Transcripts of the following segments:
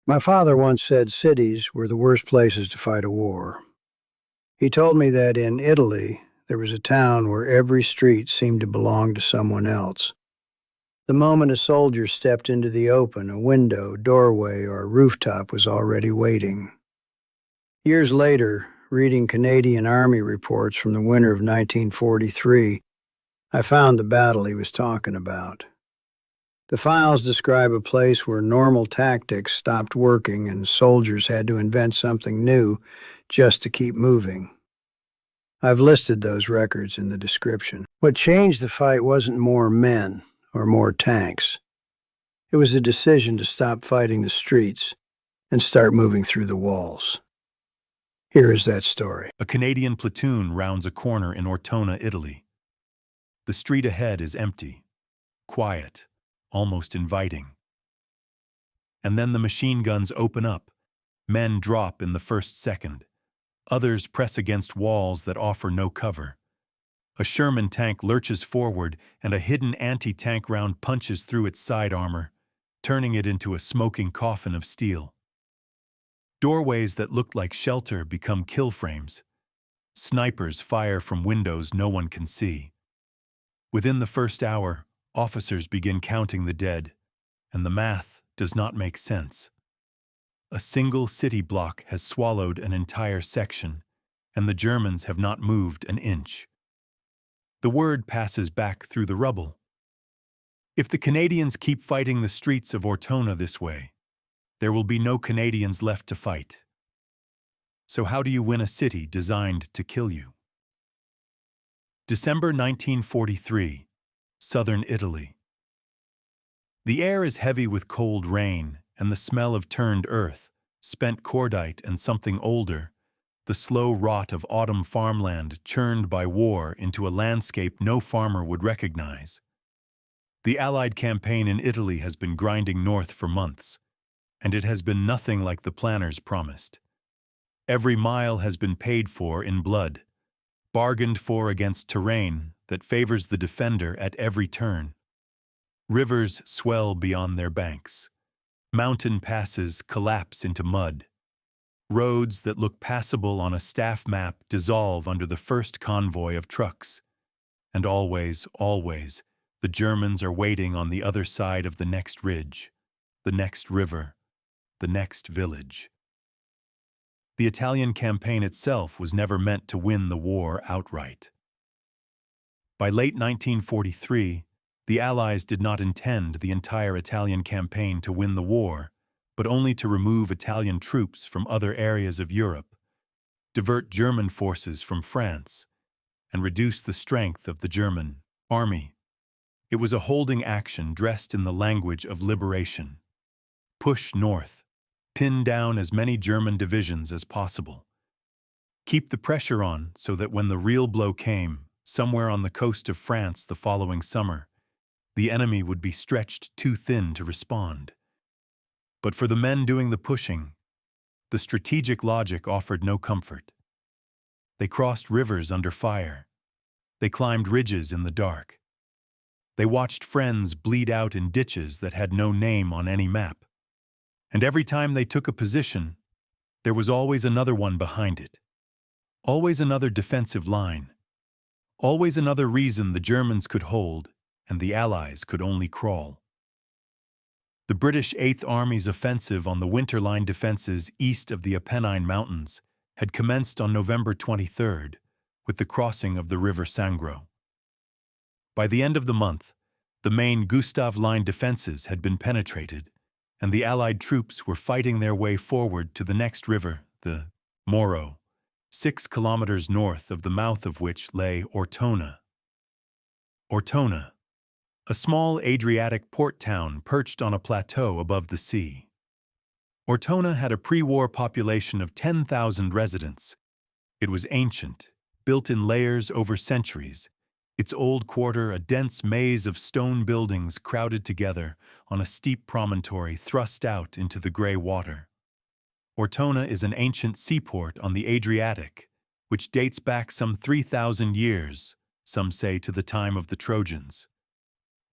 My father once said cities were the worst places to fight a war. He told me that in Italy, there was a town where every street seemed to belong to someone else. The moment a soldier stepped into the open, a window, doorway, or rooftop was already waiting. Years later, reading Canadian Army reports from the winter of 1943, I found the battle he was talking about. The files describe a place where normal tactics stopped working and soldiers had to invent something new just to keep moving. I've listed those records in the description. What changed the fight wasn't more men or more tanks. It was a decision to stop fighting the streets and start moving through the walls. Here is that story. A Canadian platoon rounds a corner in Ortona, Italy. The street ahead is empty, quiet, almost inviting. And then the machine guns open up. Men drop in the first second. Others press against walls that offer no cover. A Sherman tank lurches forward and a hidden anti-tank round punches through its side armor, turning it into a smoking coffin of steel. Doorways that looked like shelter become kill frames. Snipers fire from windows no one can see. Within the first hour, officers begin counting the dead, and the math does not make sense. A single city block has swallowed an entire section, and the Germans have not moved an inch. The word passes back through the rubble. If the Canadians keep fighting the streets of Ortona this way, there will be no Canadians left to fight. So how do you win a city designed to kill you? December 1943, southern Italy. The air is heavy with cold rain and the smell of turned earth, spent cordite and something older, the slow rot of autumn farmland churned by war into a landscape no farmer would recognize. The Allied campaign in Italy has been grinding north for months, and it has been nothing like the planners promised. Every mile has been paid for in blood, bargained for against terrain that favors the defender at every turn. Rivers swell beyond their banks. Mountain passes collapse into mud. Roads that look passable on a staff map dissolve under the first convoy of trucks. And always, always, the Germans are waiting on the other side of the next ridge, the next river, the next village. The Italian campaign itself was never meant to win the war outright. By late 1943, the Allies did not intend the entire Italian campaign to win the war, but only to remove Italian troops from other areas of Europe, divert German forces from France, and reduce the strength of the German army. It was a holding action dressed in the language of liberation. Push north. Pin down as many German divisions as possible. Keep the pressure on so that when the real blow came, somewhere on the coast of France the following summer, the enemy would be stretched too thin to respond. But for the men doing the pushing, the strategic logic offered no comfort. They crossed rivers under fire. They climbed ridges in the dark. They watched friends bleed out in ditches that had no name on any map. And every time they took a position, there was always another one behind it. Always another defensive line. Always another reason the Germans could hold and the Allies could only crawl. The British Eighth Army's offensive on the Winter-Line defenses east of the Apennine Mountains had commenced on November 23rd with the crossing of the River Sangro. By the end of the month, the main Gustav Line defenses had been penetrated, and the Allied troops were fighting their way forward to the next river, the Moro, 6 kilometers north of the mouth of which lay Ortona. Ortona, a small Adriatic port town perched on a plateau above the sea. Ortona had a pre-war population of 10,000 residents. It was ancient, built in layers over centuries, its old quarter a dense maze of stone buildings crowded together on a steep promontory thrust out into the gray water. Ortona is an ancient seaport on the Adriatic, which dates back some 3,000 years, some say to the time of the Trojans.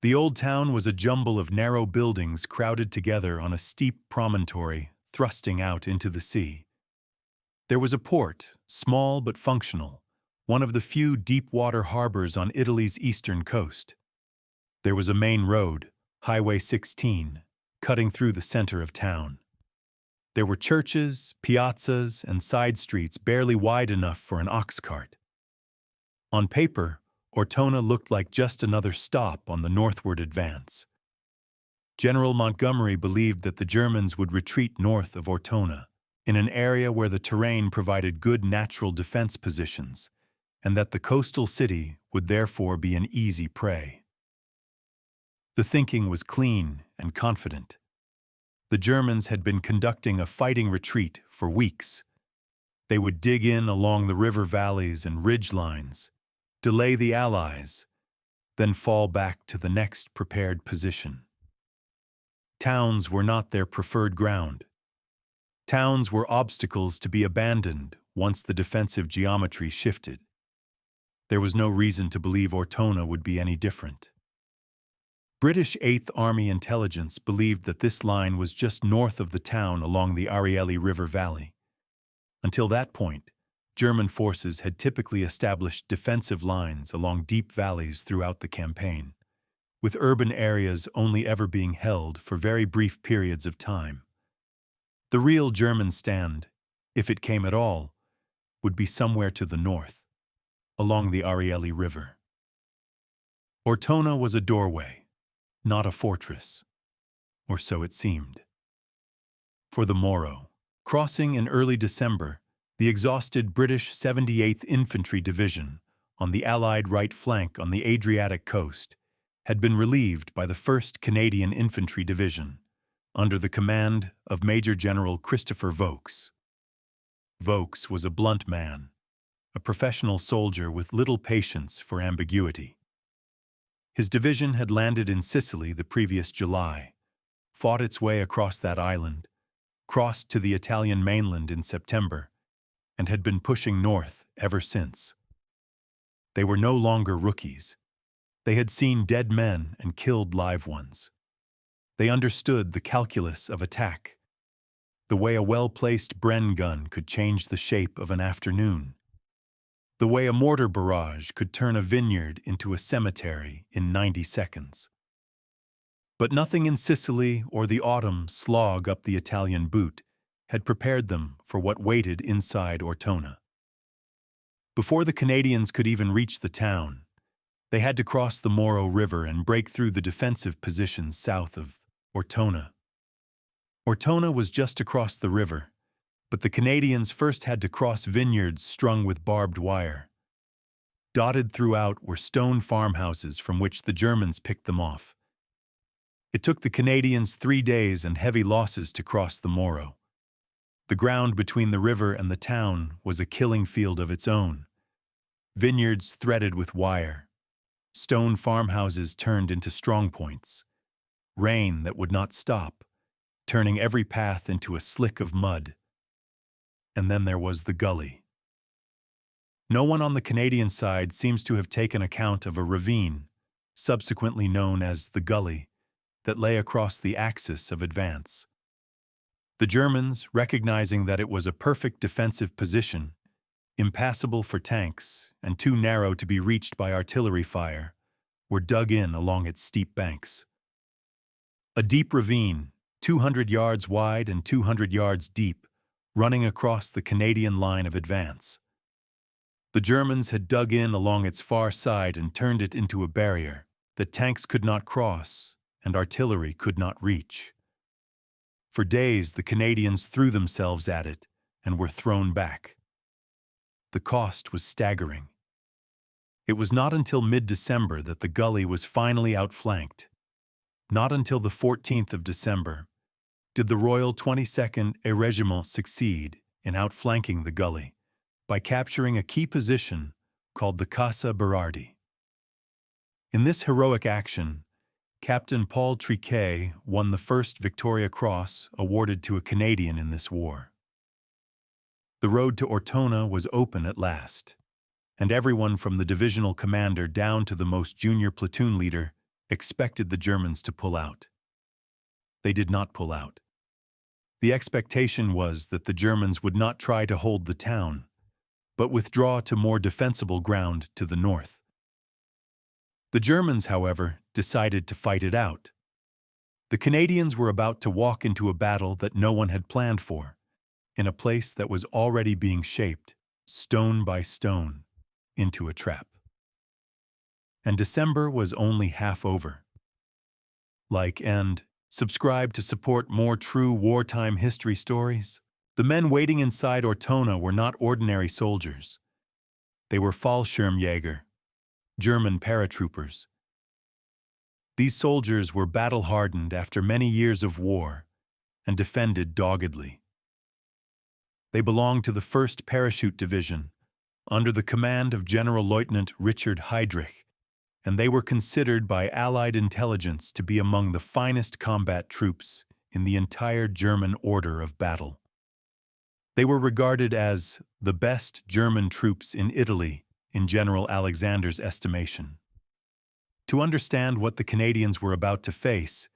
The old town was a jumble of narrow buildings crowded together on a steep promontory thrusting out into the sea. There was a port, small but functional, one of the few deep-water harbors on Italy's eastern coast. There was a main road, Highway 16, cutting through the center of town. There were churches, piazzas, and side streets barely wide enough for an ox cart. On paper, Ortona looked like just another stop on the northward advance. General Montgomery believed that the Germans would retreat north of Ortona, in an area where the terrain provided good natural defense positions, and that the coastal city would therefore be an easy prey. The thinking was clean and confident. The Germans had been conducting a fighting retreat for weeks. They would dig in along the river valleys and ridge lines, delay the Allies, then fall back to the next prepared position. Towns were not their preferred ground. Towns were obstacles to be abandoned once the defensive geometry shifted. There was no reason to believe Ortona would be any different. British 8th Army intelligence believed that this line was just north of the town along the Arieli River Valley. Until that point, German forces had typically established defensive lines along deep valleys throughout the campaign, with urban areas only ever being held for very brief periods of time. The real German stand, if it came at all, would be somewhere to the north, along the Arieli River. Ortona was a doorway, not a fortress, or so it seemed. For the Moro, crossing in early December, the exhausted British 78th Infantry Division on the Allied right flank on the Adriatic coast had been relieved by the 1st Canadian Infantry Division, under the command of Major General Christopher Vaux. Vaux was a blunt man, a professional soldier with little patience for ambiguity. His division had landed in Sicily the previous July, fought its way across that island, crossed to the Italian mainland in September, and had been pushing north ever since. They were no longer rookies. They had seen dead men and killed live ones. They understood the calculus of attack, the way a well-placed Bren gun could change the shape of an afternoon, the way a mortar barrage could turn a vineyard into a cemetery in 90 seconds. But nothing in Sicily or the autumn slog up the Italian boot had prepared them for what waited inside Ortona. Before the Canadians could even reach the town, they had to cross the Moro River and break through the defensive positions south of Ortona. Ortona was just across the river, but the Canadians first had to cross vineyards strung with barbed wire. Dotted throughout were stone farmhouses from which the Germans picked them off. It took the Canadians 3 days and heavy losses to cross the Moro. The ground between the river and the town was a killing field of its own. Vineyards threaded with wire. Stone farmhouses turned into strongpoints. Rain that would not stop, turning every path into a slick of mud. And then there was the gully. No one on the Canadian side seems to have taken account of a ravine, subsequently known as the gully, that lay across the axis of advance. The Germans, recognizing that it was a perfect defensive position, impassable for tanks and too narrow to be reached by artillery fire, were dug in along its steep banks. A deep ravine, 200 yards wide and 200 yards deep, running across the Canadian line of advance. The Germans had dug in along its far side and turned it into a barrier that tanks could not cross and artillery could not reach. For days, the Canadians threw themselves at it and were thrown back. The cost was staggering. It was not until mid-December that the gully was finally outflanked. Not until the 14th of December did the Royal 22nd Regiment succeed in outflanking the gully by capturing a key position called the Casa Berardi. In this heroic action, Captain Paul Triquet won the first Victoria Cross awarded to a Canadian in this war. The road to Ortona was open at last, and everyone from the divisional commander down to the most junior platoon leader expected the Germans to pull out. They did not pull out. The expectation was that the Germans would not try to hold the town, but withdraw to more defensible ground to the north. The Germans, however, decided to fight it out. The Canadians were about to walk into a battle that no one had planned for, in a place that was already being shaped, stone by stone, into a trap. And December was only half over. Like and subscribe to support more true wartime history stories. The men waiting inside Ortona were not ordinary soldiers. They were Fallschirmjäger, German paratroopers. These soldiers were battle-hardened after many years of war and defended doggedly. They belonged to the 1st Parachute Division, under the command of General Lieutenant Richard Heydrich, and they were considered by Allied intelligence to be among the finest combat troops in the entire German order of battle. They were regarded as the best German troops in Italy in General Alexander's estimation. To understand what the Canadians were about to face,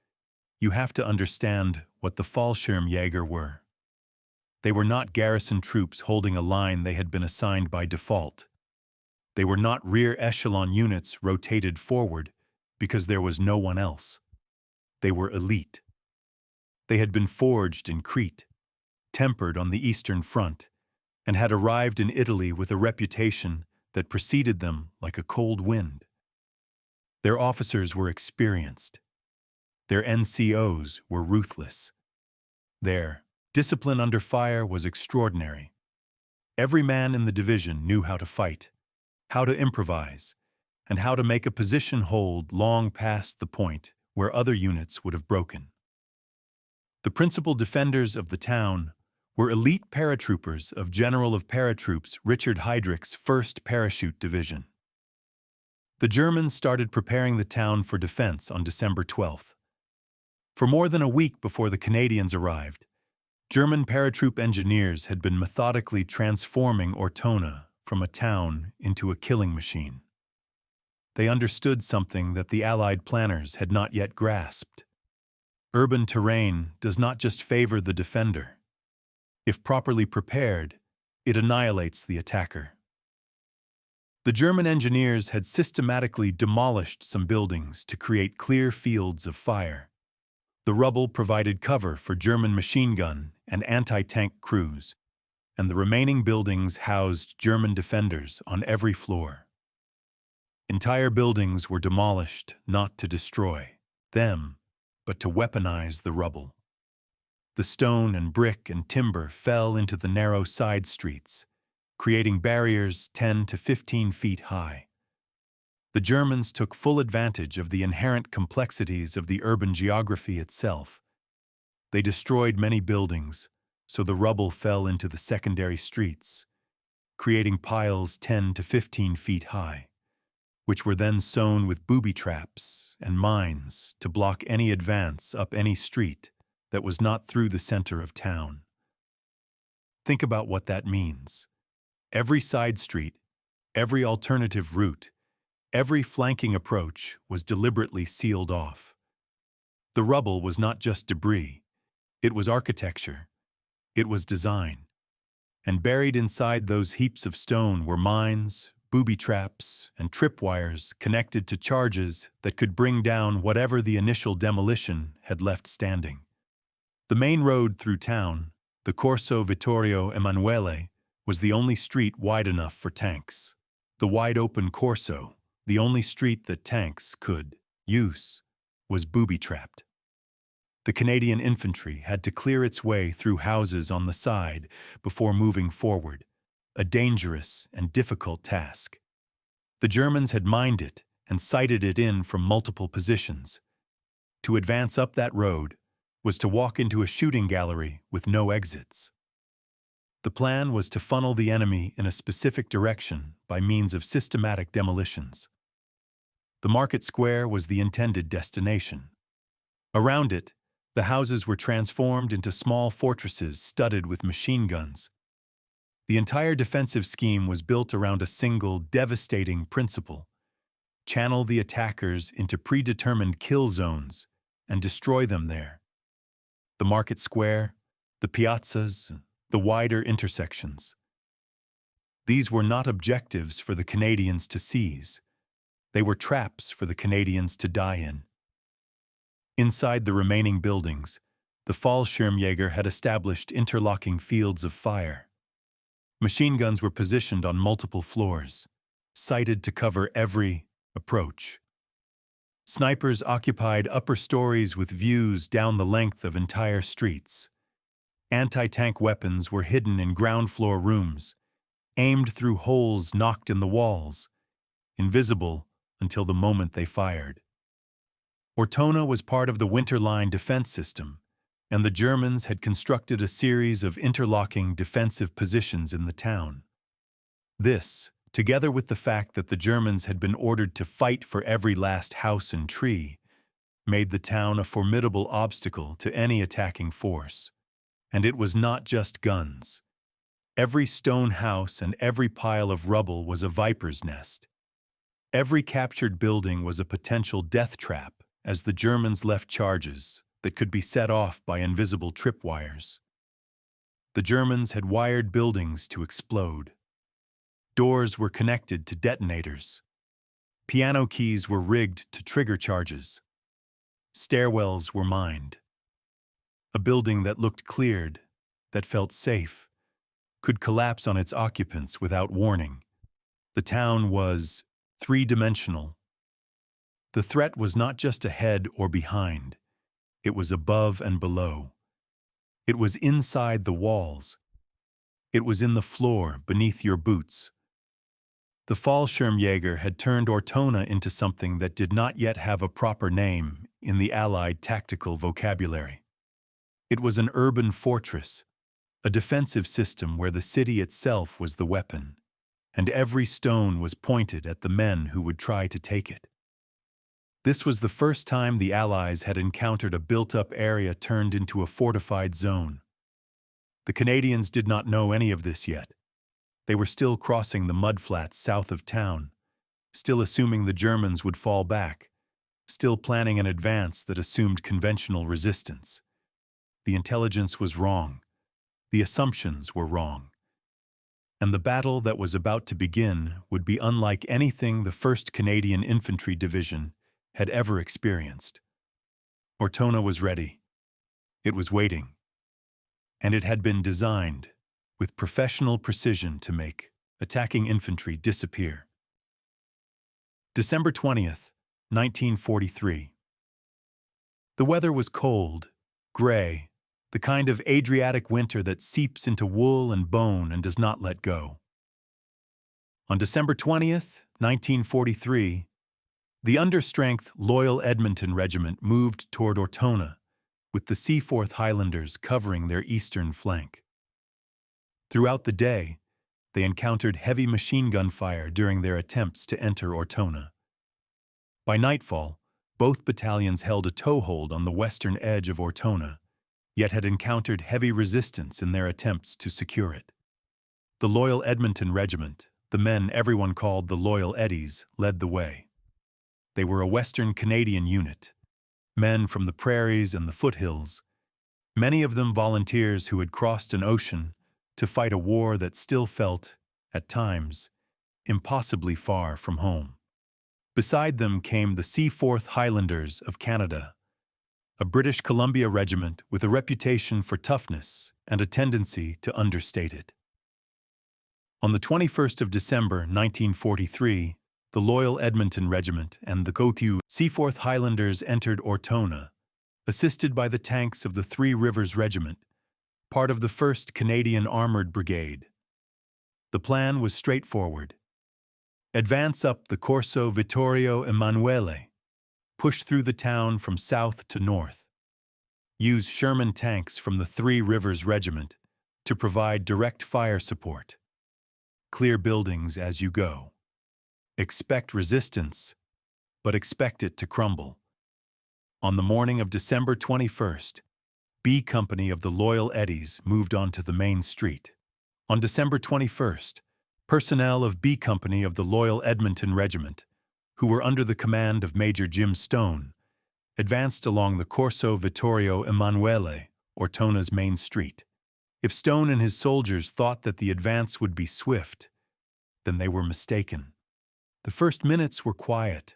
you have to understand what the Fallschirmjäger were. They were not garrison troops holding a line they had been assigned by default. They were not rear echelon units rotated forward because there was no one else. They were elite. They had been forged in Crete, tempered on the Eastern Front, and had arrived in Italy with a reputation that preceded them like a cold wind. Their officers were experienced. Their NCOs were ruthless. Their discipline under fire was extraordinary. Every man in the division knew how to fight, how to improvise, and how to make a position hold long past the point where other units would have broken. The principal defenders of the town were elite paratroopers of General of Paratroops Richard Heydrich's 1st Parachute Division. The Germans started preparing the town for defense on December 12th. For more than a week before the Canadians arrived, German paratroop engineers had been methodically transforming Ortona from a town into a killing machine. They understood something that the Allied planners had not yet grasped. Urban terrain does not just favor the defender. If properly prepared, it annihilates the attacker. The German engineers had systematically demolished some buildings to create clear fields of fire. The rubble provided cover for German machine gun and anti-tank crews, and the remaining buildings housed German defenders on every floor. Entire buildings were demolished not to destroy them, but to weaponize the rubble. The stone and brick and timber fell into the narrow side streets, creating barriers 10 to 15 feet high. The Germans took full advantage of the inherent complexities of the urban geography itself. They destroyed many buildings, so the rubble fell into the secondary streets, creating piles 10 to 15 feet high, which were then sown with booby traps and mines to block any advance up any street that was not through the center of town. Think about what that means. Every side street, every alternative route, every flanking approach was deliberately sealed off. The rubble was not just debris, it was architecture, it was design. And buried inside those heaps of stone were mines, booby traps, and tripwires connected to charges that could bring down whatever the initial demolition had left standing. The main road through town, the Corso Vittorio Emanuele, was the only street wide enough for tanks. The wide-open Corso, the only street that tanks could use, was booby-trapped. The Canadian Infantry had to clear its way through houses on the side before moving forward, a dangerous and difficult task. The Germans had mined it and sighted it in from multiple positions. To advance up that road was to walk into a shooting gallery with no exits. The plan was to funnel the enemy in a specific direction by means of systematic demolitions. The market square was the intended destination. Around it, the houses were transformed into small fortresses studded with machine guns. The entire defensive scheme was built around a single, devastating principle: channel the attackers into predetermined kill zones and destroy them there. The market square, the piazzas, the wider intersections. These were not objectives for the Canadians to seize. They were traps for the Canadians to die in. Inside the remaining buildings, the Fallschirmjäger had established interlocking fields of fire. Machine guns were positioned on multiple floors, sighted to cover every approach. Snipers occupied upper stories with views down the length of entire streets. Anti-tank weapons were hidden in ground-floor rooms, aimed through holes knocked in the walls, invisible until the moment they fired. Ortona was part of the Winterline defense system, and the Germans had constructed a series of interlocking defensive positions in the town. This, together with the fact that the Germans had been ordered to fight for every last house and tree, made the town a formidable obstacle to any attacking force. And it was not just guns. Every stone house and every pile of rubble was a viper's nest. Every captured building was a potential death trap as the Germans left charges that could be set off by invisible tripwires. The Germans had wired buildings to explode. Doors were connected to detonators. Piano keys were rigged to trigger charges. Stairwells were mined. A building that looked cleared, that felt safe, could collapse on its occupants without warning. The town was three-dimensional. The threat was not just ahead or behind. It was above and below. It was inside the walls. It was in the floor beneath your boots. The Fallschirmjäger had turned Ortona into something that did not yet have a proper name in the Allied tactical vocabulary. It was an urban fortress, a defensive system where the city itself was the weapon, and every stone was pointed at the men who would try to take it. This was the first time the Allies had encountered a built-up area turned into a fortified zone. The Canadians did not know any of this yet. They were still crossing the mudflats south of town, still assuming the Germans would fall back, still planning an advance that assumed conventional resistance. The intelligence was wrong. The assumptions were wrong. And the battle that was about to begin would be unlike anything the 1st Canadian Infantry Division had ever experienced. Ortona was ready. It was waiting. And it had been designed with professional precision to make attacking infantry disappear. December 20th, 1943. The weather was cold, gray, the kind of Adriatic winter that seeps into wool and bone and does not let go. On December 20th, 1943, the understrength Loyal Edmonton Regiment moved toward Ortona, with the Seaforth Highlanders covering their eastern flank. Throughout the day, they encountered heavy machine gun fire during their attempts to enter Ortona. By nightfall, both battalions held a toehold on the western edge of Ortona, yet had encountered heavy resistance in their attempts to secure it. The Loyal Edmonton Regiment, the men everyone called the Loyal Eddies, led the way. They were a Western Canadian unit, men from the prairies and the foothills, many of them volunteers who had crossed an ocean to fight a war that still felt, at times, impossibly far from home. Beside them came the Seaforth Highlanders of Canada, a British Columbia regiment with a reputation for toughness and a tendency to understate it. On the 21st of December 1943, the Loyal Edmonton Regiment and the WWII Seaforth Highlanders entered Ortona, assisted by the tanks of the Three Rivers Regiment, part of the 1st Canadian Armoured Brigade. The plan was straightforward. Advance up the Corso Vittorio Emanuele, push through the town from south to north. Use Sherman tanks from the Three Rivers Regiment to provide direct fire support. Clear buildings as you go. Expect resistance, but expect it to crumble. On the morning of December 21st, B Company of the Loyal Eddies moved onto the main street. On December 21st, personnel of B Company of the Loyal Edmonton Regiment, who were under the command of Major Jim Stone, advanced along the Corso Vittorio Emanuele, Ortona's main street. If Stone and his soldiers thought that the advance would be swift, then they were mistaken. The first minutes were quiet,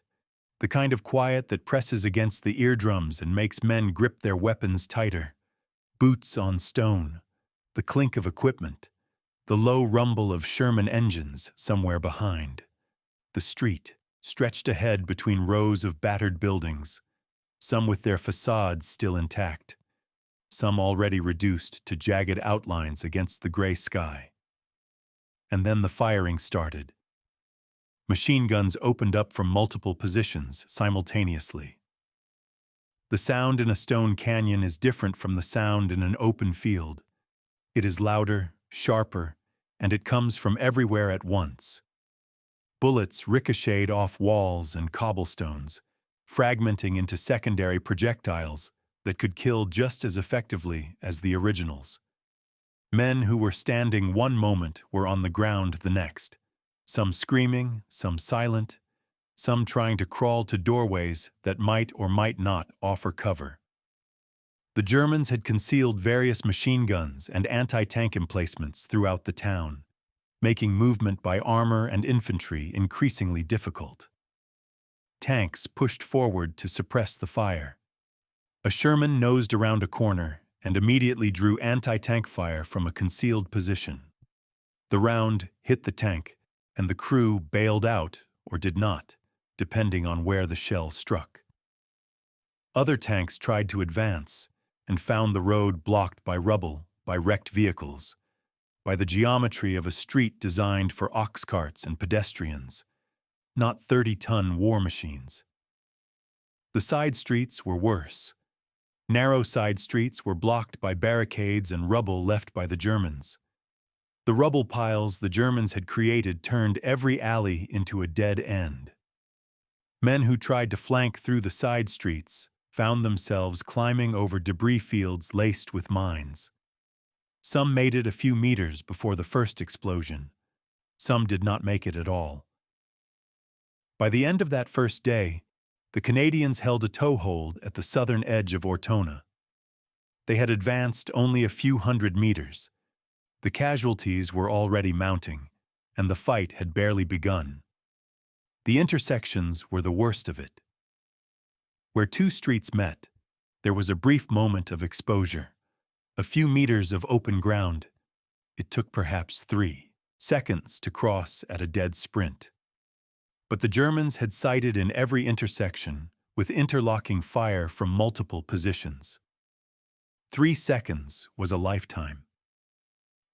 the kind of quiet that presses against the eardrums and makes men grip their weapons tighter. Boots on stone, the clink of equipment, the low rumble of Sherman engines somewhere behind. The street stretched ahead between rows of battered buildings, some with their facades still intact, some already reduced to jagged outlines against the gray sky. And then the firing started. Machine guns opened up from multiple positions simultaneously. The sound in a stone canyon is different from the sound in an open field. It is louder, sharper, and it comes from everywhere at once. Bullets ricocheted off walls and cobblestones, fragmenting into secondary projectiles that could kill just as effectively as the originals. Men who were standing one moment were on the ground the next, some screaming, some silent, some trying to crawl to doorways that might or might not offer cover. The Germans had concealed various machine guns and anti-tank emplacements throughout the town, making movement by armor and infantry increasingly difficult. Tanks pushed forward to suppress the fire. A Sherman nosed around a corner and immediately drew anti-tank fire from a concealed position. The round hit the tank, and the crew bailed out or did not, depending on where the shell struck. Other tanks tried to advance and found the road blocked by rubble, by wrecked vehicles, by the geometry of a street designed for ox carts and pedestrians, not 30-ton war machines. The side streets were worse. Narrow side streets were blocked by barricades and rubble left by the Germans. The rubble piles the Germans had created turned every alley into a dead end. Men who tried to flank through the side streets found themselves climbing over debris fields laced with mines. Some made it a few meters before the first explosion. Some did not make it at all. By the end of that first day, the Canadians held a toehold at the southern edge of Ortona. They had advanced only a few hundred meters. The casualties were already mounting, and the fight had barely begun. The intersections were the worst of it. Where two streets met, there was a brief moment of exposure, a few meters of open ground. It took perhaps 3 seconds to cross at a dead sprint. But the Germans had sighted in every intersection with interlocking fire from multiple positions. 3 seconds was a lifetime.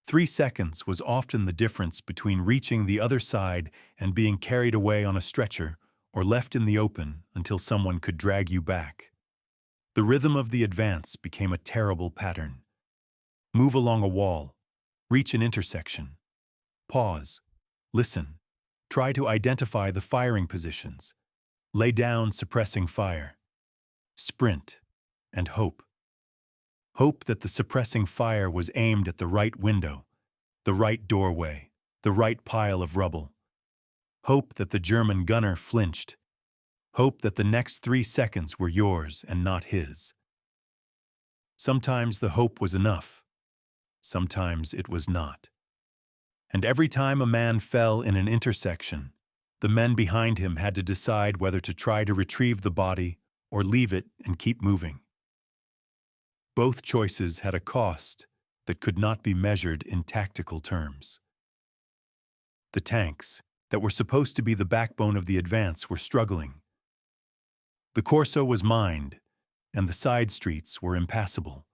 3 seconds was often the difference between reaching the other side and being carried away on a stretcher or left in the open until someone could drag you back. The rhythm of the advance became a terrible pattern. Move along a wall, reach an intersection, pause, listen, try to identify the firing positions, lay down suppressing fire, sprint, and hope. Hope that the suppressing fire was aimed at the right window, the right doorway, the right pile of rubble. Hope that the German gunner flinched. Hope that the next 3 seconds were yours and not his. Sometimes the hope was enough. Sometimes it was not. And every time a man fell in an intersection, the men behind him had to decide whether to try to retrieve the body or leave it and keep moving. Both choices had a cost that could not be measured in tactical terms. The tanks, that were supposed to be the backbone of the advance, were struggling. The Corso was mined, and the side streets were impassable.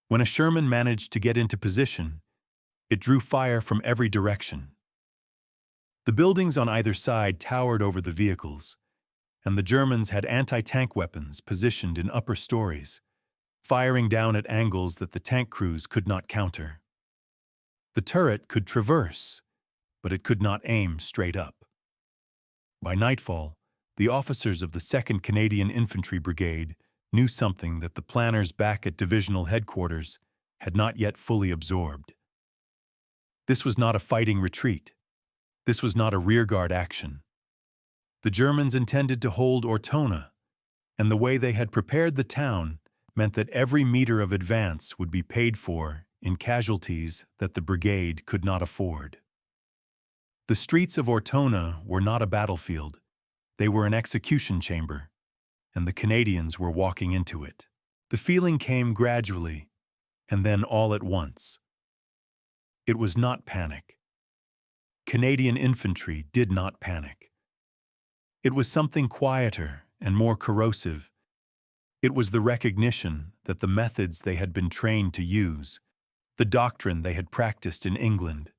When a Sherman managed to get into position, it drew fire from every direction. The buildings on either side towered over the vehicles, and the Germans had anti-tank weapons positioned in upper stories, firing down at angles that the tank crews could not counter. The turret could traverse, but it could not aim straight up. By nightfall, the officers of the 2nd Canadian Infantry Brigade knew something that the planners back at divisional headquarters had not yet fully absorbed. This was not a fighting retreat. This was not a rearguard action. The Germans intended to hold Ortona, and the way they had prepared the town meant that every meter of advance would be paid for in casualties that the brigade could not afford. The streets of Ortona were not a battlefield. They were an execution chamber, and the Canadians were walking into it. The feeling came gradually, and then all at once. It was not panic. Canadian infantry did not panic. It was something quieter and more corrosive. It was the recognition that the methods they had been trained to use, the doctrine they had practiced in England,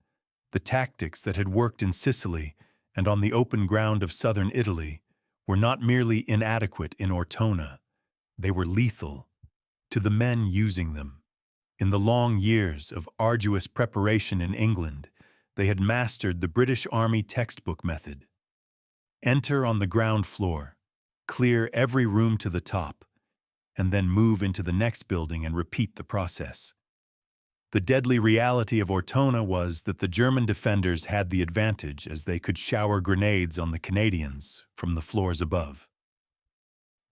the tactics that had worked in Sicily and on the open ground of southern Italy, were not merely inadequate in Ortona, they were lethal to the men using them. In the long years of arduous preparation in England, they had mastered the British Army textbook method. Enter on the ground floor, clear every room to the top, and then move into the next building and repeat the process. The deadly reality of Ortona was that the German defenders had the advantage as they could shower grenades on the Canadians from the floors above.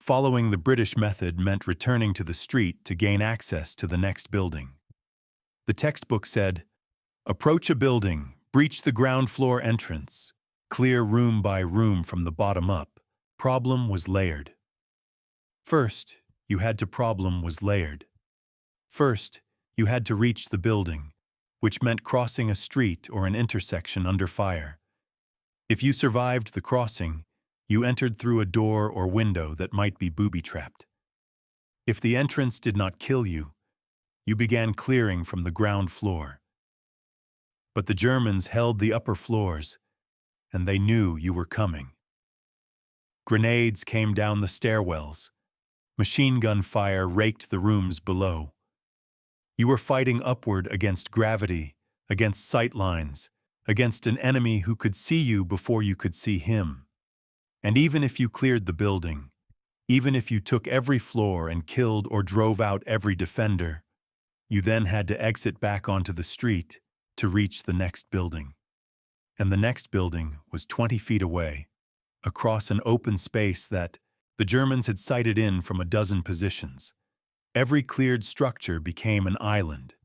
Following the British method meant returning to the street to gain access to the next building. The textbook said, "Approach a building, breach the ground floor entrance, clear room by room from the bottom up." Problem was layered. First, you had to reach the building, which meant crossing a street or an intersection under fire. If you survived the crossing, you entered through a door or window that might be booby-trapped. If the entrance did not kill you, you began clearing from the ground floor. But the Germans held the upper floors, and they knew you were coming. Grenades came down the stairwells. Machine gun fire raked the rooms below. You were fighting upward against gravity, against sight lines, against an enemy who could see you before you could see him. And even if you cleared the building, even if you took every floor and killed or drove out every defender, you then had to exit back onto the street to reach the next building. And the next building was 20 feet away, across an open space that the Germans had sighted in from a dozen positions. Every cleared structure became an island.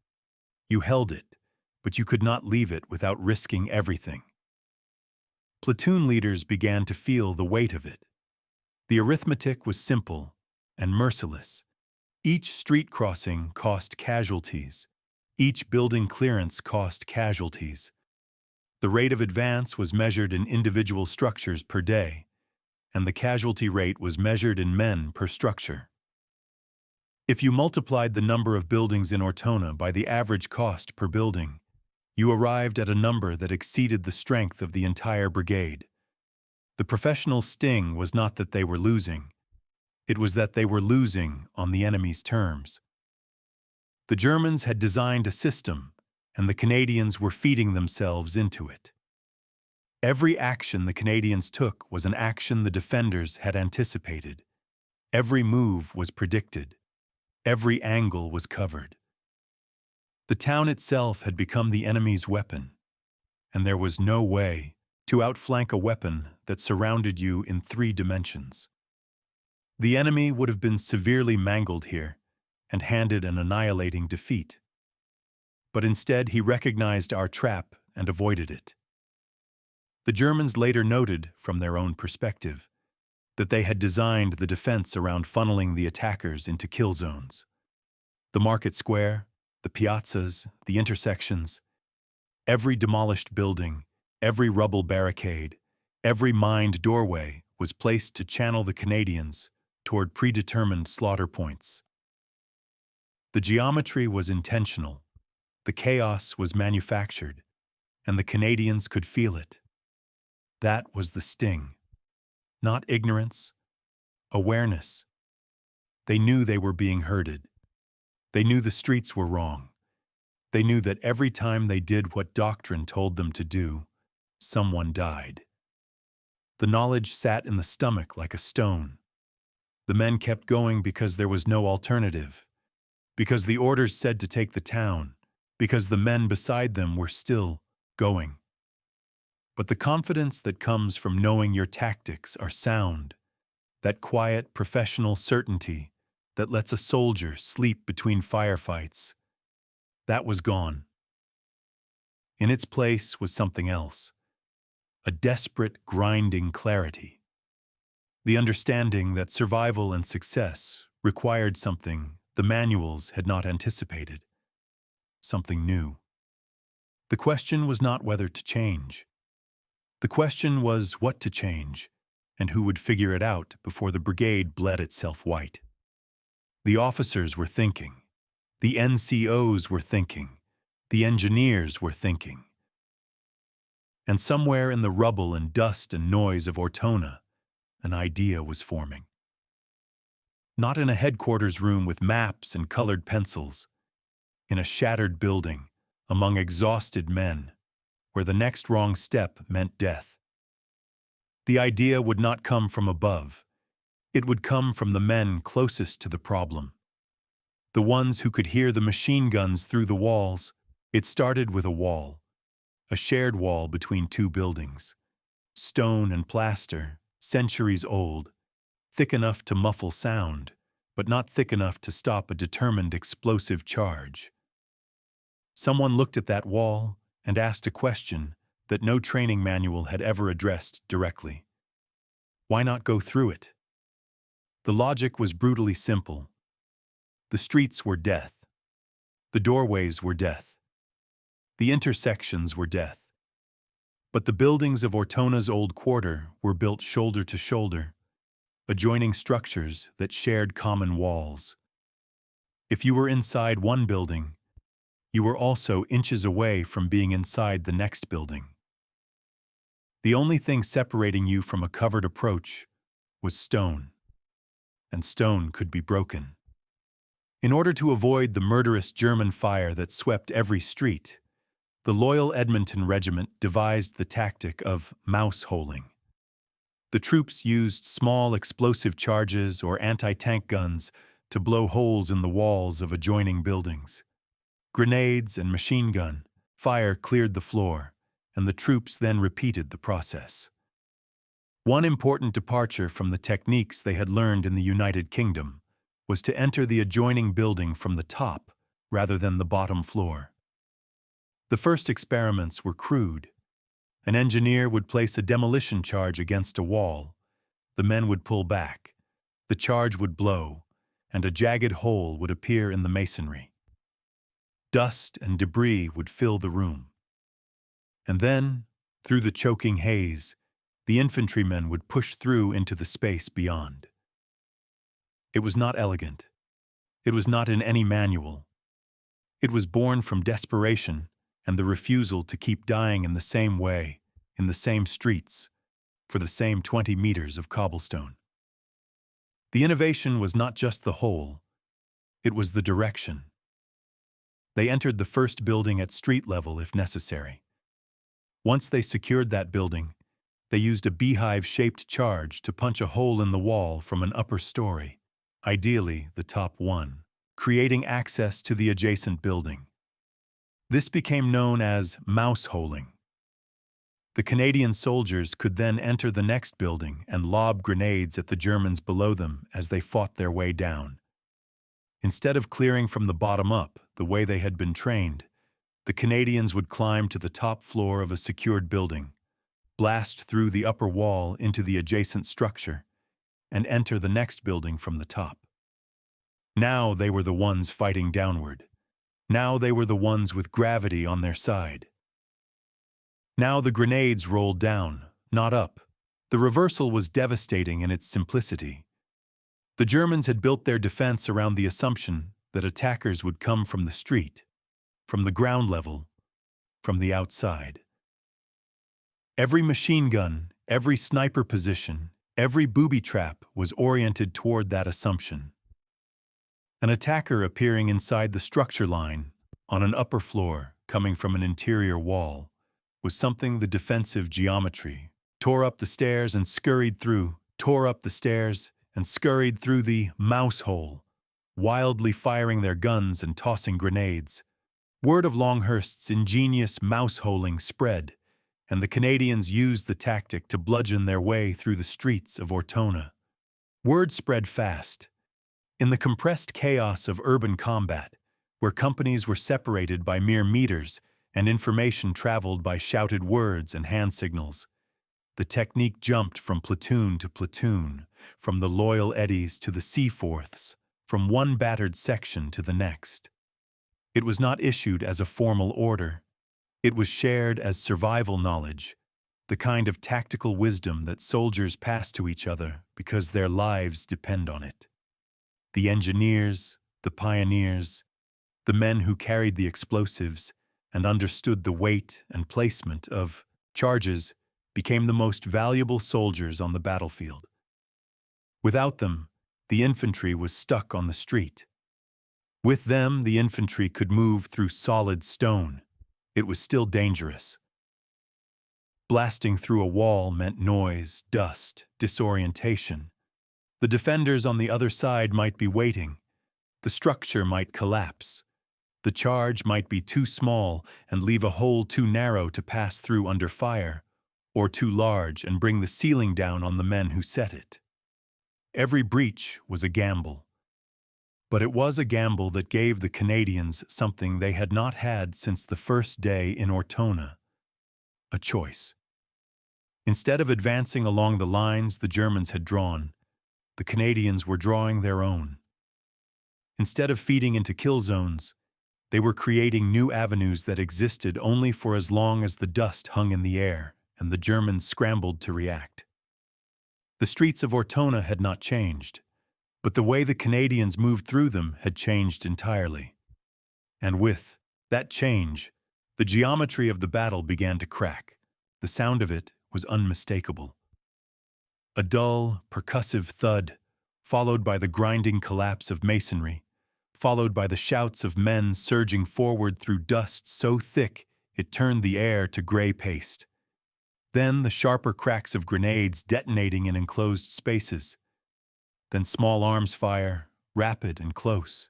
You held it, but you could not leave it without risking everything. Platoon leaders began to feel the weight of it. The arithmetic was simple and merciless. Each street crossing cost casualties. Each building clearance cost casualties. The rate of advance was measured in individual structures per day, and the casualty rate was measured in men per structure. If you multiplied the number of buildings in Ortona by the average cost per building, you arrived at a number that exceeded the strength of the entire brigade. The professional sting was not that they were losing. It was that they were losing on the enemy's terms. The Germans had designed a system, and the Canadians were feeding themselves into it. Every action the Canadians took was an action the defenders had anticipated. Every move was predicted. Every angle was covered. The town itself had become the enemy's weapon, and there was no way to outflank a weapon that surrounded you in 3 dimensions. The enemy would have been severely mangled here and handed an annihilating defeat. But instead he recognized our trap and avoided it. The Germans later noted, from their own perspective, that they had designed the defense around funneling the attackers into kill zones. The market square, the piazzas, the intersections, every demolished building, every rubble barricade, every mined doorway was placed to channel the Canadians toward predetermined slaughter points. The geometry was intentional, the chaos was manufactured, and the Canadians could feel it. That was the sting. Not ignorance, awareness. They knew they were being herded. They knew the streets were wrong. They knew that every time they did what doctrine told them to do, someone died. The knowledge sat in the stomach like a stone. The men kept going because there was no alternative, because the orders said to take the town, because the men beside them were still going. But the confidence that comes from knowing your tactics are sound, that quiet, professional certainty that lets a soldier sleep between firefights, That was gone. In its place was something else, a desperate, grinding clarity. The understanding that survival and success required something the manuals had not anticipated, something new. The question was not whether to change. The question was what to change, and who would figure it out before the brigade bled itself white. The officers were thinking. The NCOs were thinking. The engineers were thinking. And somewhere in the rubble and dust and noise of Ortona, an idea was forming. Not in a headquarters room with maps and colored pencils, in a shattered building, among exhausted men, where the next wrong step meant death. The idea would not come from above. It would come from the men closest to the problem. The ones who could hear the machine guns through the walls. It started with a wall, a shared wall between two buildings. Stone and plaster, centuries old, thick enough to muffle sound, but not thick enough to stop a determined explosive charge. Someone looked at that wall and asked a question that no training manual had ever addressed directly. Why not go through it? The logic was brutally simple. The streets were death. The doorways were death. The intersections were death. But the buildings of Ortona's old quarter were built shoulder to shoulder, adjoining structures that shared common walls. If you were inside one building, you were also inches away from being inside the next building. The only thing separating you from a covered approach was stone, and stone could be broken. In order to avoid the murderous German fire that swept every street, the loyal Edmonton Regiment devised the tactic of mouse-holing. The troops used small explosive charges or anti-tank guns to blow holes in the walls of adjoining buildings. Grenades and machine gun fire cleared the floor, and the troops then repeated the process. One important departure from the techniques they had learned in the United Kingdom was to enter the adjoining building from the top rather than the bottom floor. The first experiments were crude. An engineer would place a demolition charge against a wall. The men would pull back. The charge would blow, and a jagged hole would appear in the masonry. Dust and debris would fill the room. And then, through the choking haze, the infantrymen would push through into the space beyond. It was not elegant. It was not in any manual. It was born from desperation and the refusal to keep dying in the same way, in the same streets, for the same 20 meters of cobblestone. The innovation was not just the hole, it was the direction. They entered the first building at street level if necessary. Once they secured that building, they used a beehive-shaped charge to punch a hole in the wall from an upper story, ideally the top one, creating access to the adjacent building. This became known as mouse-holing. The Canadian soldiers could then enter the next building and lob grenades at the Germans below them as they fought their way down. Instead of clearing from the bottom up, the way they had been trained, the Canadians would climb to the top floor of a secured building, blast through the upper wall into the adjacent structure, and enter the next building from the top. Now they were the ones fighting downward. Now they were the ones with gravity on their side. Now the grenades rolled down, not up. The reversal was devastating in its simplicity. The Germans had built their defense around the assumption that attackers would come from the street, from the ground level, from the outside. Every machine gun, every sniper position, every booby trap was oriented toward that assumption. An attacker appearing inside the structure line, on an upper floor, coming from an interior wall, was something the defensive geometry tore up the stairs and scurried through, tore up the stairs and scurried through the mouse hole, wildly firing their guns and tossing grenades. Word of Longhurst's ingenious mouse-holing spread, and the Canadians used the tactic to bludgeon their way through the streets of Ortona. Word spread fast. In the compressed chaos of urban combat, where companies were separated by mere meters and information traveled by shouted words and hand signals. The technique jumped from platoon to platoon, from the loyal eddies to the Seaforths, from one battered section to the next. It was not issued as a formal order. It was shared as survival knowledge, the kind of tactical wisdom that soldiers pass to each other because their lives depend on it. The engineers, the pioneers, the men who carried the explosives and understood the weight and placement of charges became the most valuable soldiers on the battlefield. Without them, the infantry was stuck on the street. With them, the infantry could move through solid stone. It was still dangerous. Blasting through a wall meant noise, dust, disorientation. The defenders on the other side might be waiting. The structure might collapse. The charge might be too small and leave a hole too narrow to pass through under fire, or too large and bring the ceiling down on the men who set it. Every breach was a gamble. But it was a gamble that gave the Canadians something they had not had since the first day in Ortona: a choice. Instead of advancing along the lines the Germans had drawn, the Canadians were drawing their own. Instead of feeding into kill zones, they were creating new avenues that existed only for as long as the dust hung in the air and the Germans scrambled to react. The streets of Ortona had not changed, but the way the Canadians moved through them had changed entirely. And with that change, the geometry of the battle began to crack. The sound of it was unmistakable. A dull, percussive thud, followed by the grinding collapse of masonry, followed by the shouts of men surging forward through dust so thick it turned the air to gray paste. Then the sharper cracks of grenades detonating in enclosed spaces. Then small arms fire, rapid and close.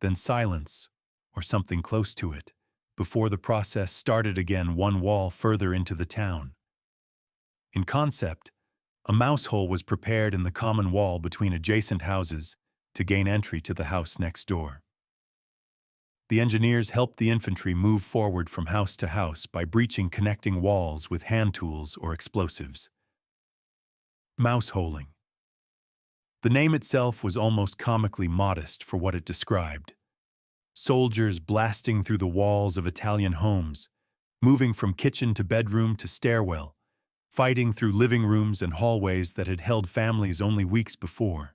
Then silence, or something close to it, before the process started again one wall further into the town. In concept, a mouse hole was prepared in the common wall between adjacent houses to gain entry to the house next door. The engineers helped the infantry move forward from house to house by breaching connecting walls with hand tools or explosives. Mouse holing. The name itself was almost comically modest for what it described. Soldiers blasting through the walls of Italian homes, moving from kitchen to bedroom to stairwell, fighting through living rooms and hallways that had held families only weeks before.